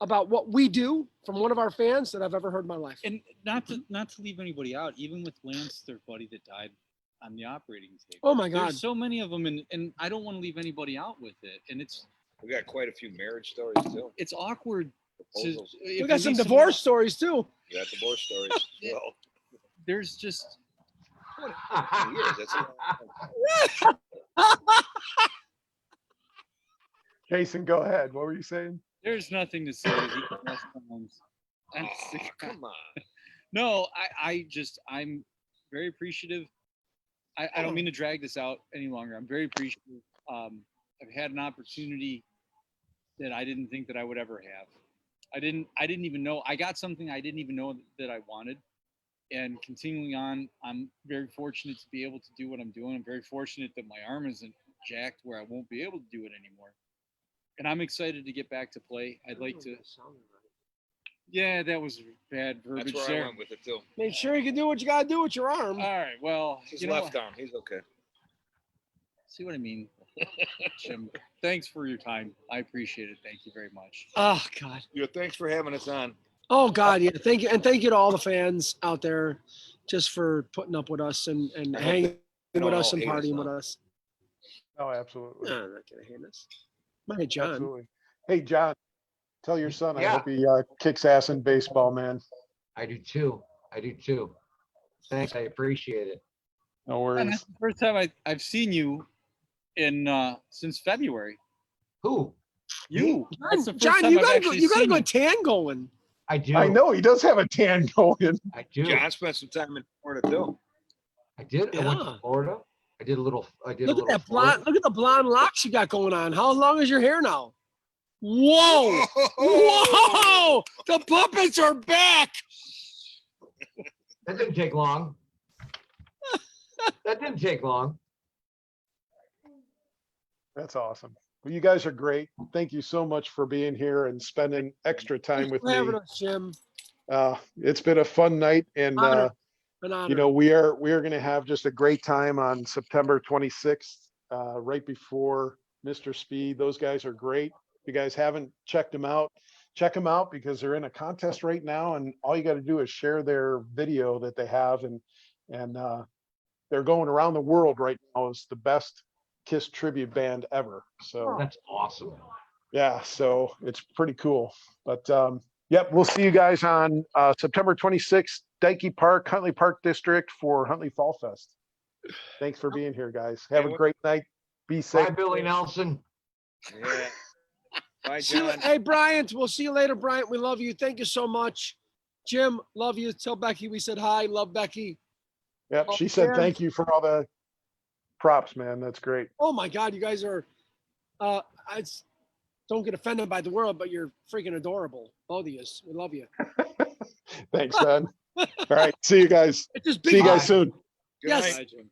about what we do from one of our fans that I've ever heard in my life. And not to leave anybody out, even with Lance, their buddy that died on the operating table. Oh my God. There's so many of them, and I don't want to leave anybody out with it. And We got quite a few marriage stories too. it's awkward. Proposals. We got some divorce stories too. We got divorce stories as well. There's just 20 years. That's a long time. Jason, go ahead. What were you saying? there's nothing to say. Come on. No, I'm very appreciative. I don't mean to drag this out any longer. I'm very appreciative. I've had an opportunity that I didn't think that I would ever have. I didn't even know. I got something I didn't even know that I wanted. And continuing on, I'm very fortunate to be able to do what I'm doing. I'm very fortunate that my arm isn't jacked where I won't be able to do it anymore. And I'm excited to get back to play. I'd like to. Yeah, that was bad verbiage That's where there. I went with it too. Make sure you can do what you gotta do with your arm. All right, well, His you know left what? arm. He's okay. See what I mean? Jim, thanks for your time. I appreciate it. Thank you very much. Oh God. Yeah, thanks for having us on. Oh God, yeah. Thank you, and thank you to all the fans out there, just for putting up with us and I hope hanging they don't with us all and hate us partying now. with us. Oh, absolutely. No, I'm not gonna hate us. My John. Absolutely. Hey, John, tell your son I Yeah. hope he kicks ass in baseball, man. I do too. Thanks. I appreciate it. No And worries. that's the first time I've seen you in since February. Who? You. That's the first John, time you I've gotta go. actually You gotta seen go you. tan going. I do. I know he does have a tan going. I do. John spent some time in Florida too. I did. I went to Yeah. Florida. I did a little. Look at that blonde. Look at the blonde locks you got going on. How long is your hair now? Whoa! Whoa! The puppets are back. That didn't take long. That didn't take long. That's awesome. Well, you guys are great. Thank you so much for being here and spending extra time Thanks with for having me. us, Jim. It's been a fun night, and Honor. An honor. you know, we are going to have just a great time on September 26th, right before Mr. Speed. Those guys are great. If you guys haven't checked them out, check them out because they're in a contest right now, and all you got to do is share their video that they have, and they're going around the world right now as the best Kiss tribute band ever. So That's awesome. yeah, so it's pretty cool. But yep, we'll see you guys on September 26th, Dikey Park, Huntley Park District for Huntley Fall Fest. Thanks for being here, guys. Have a great night. Be safe. Bye, Billy Nelson. Yeah. Bye, See you- John. hey, Bryant, we'll see you later, Bryant. We love you. Thank you so much. Jim, love you. Tell Becky we said hi. Love Becky. Yep, she said man. thank you for all the props, man. That's great. Oh my God, you guys are. Don't get offended by the world, but you're freaking adorable. Both of you. We love you. Thanks, man. All right, see you guys. It's just See you big. guys soon. Good Yes. night. Bye, Jim.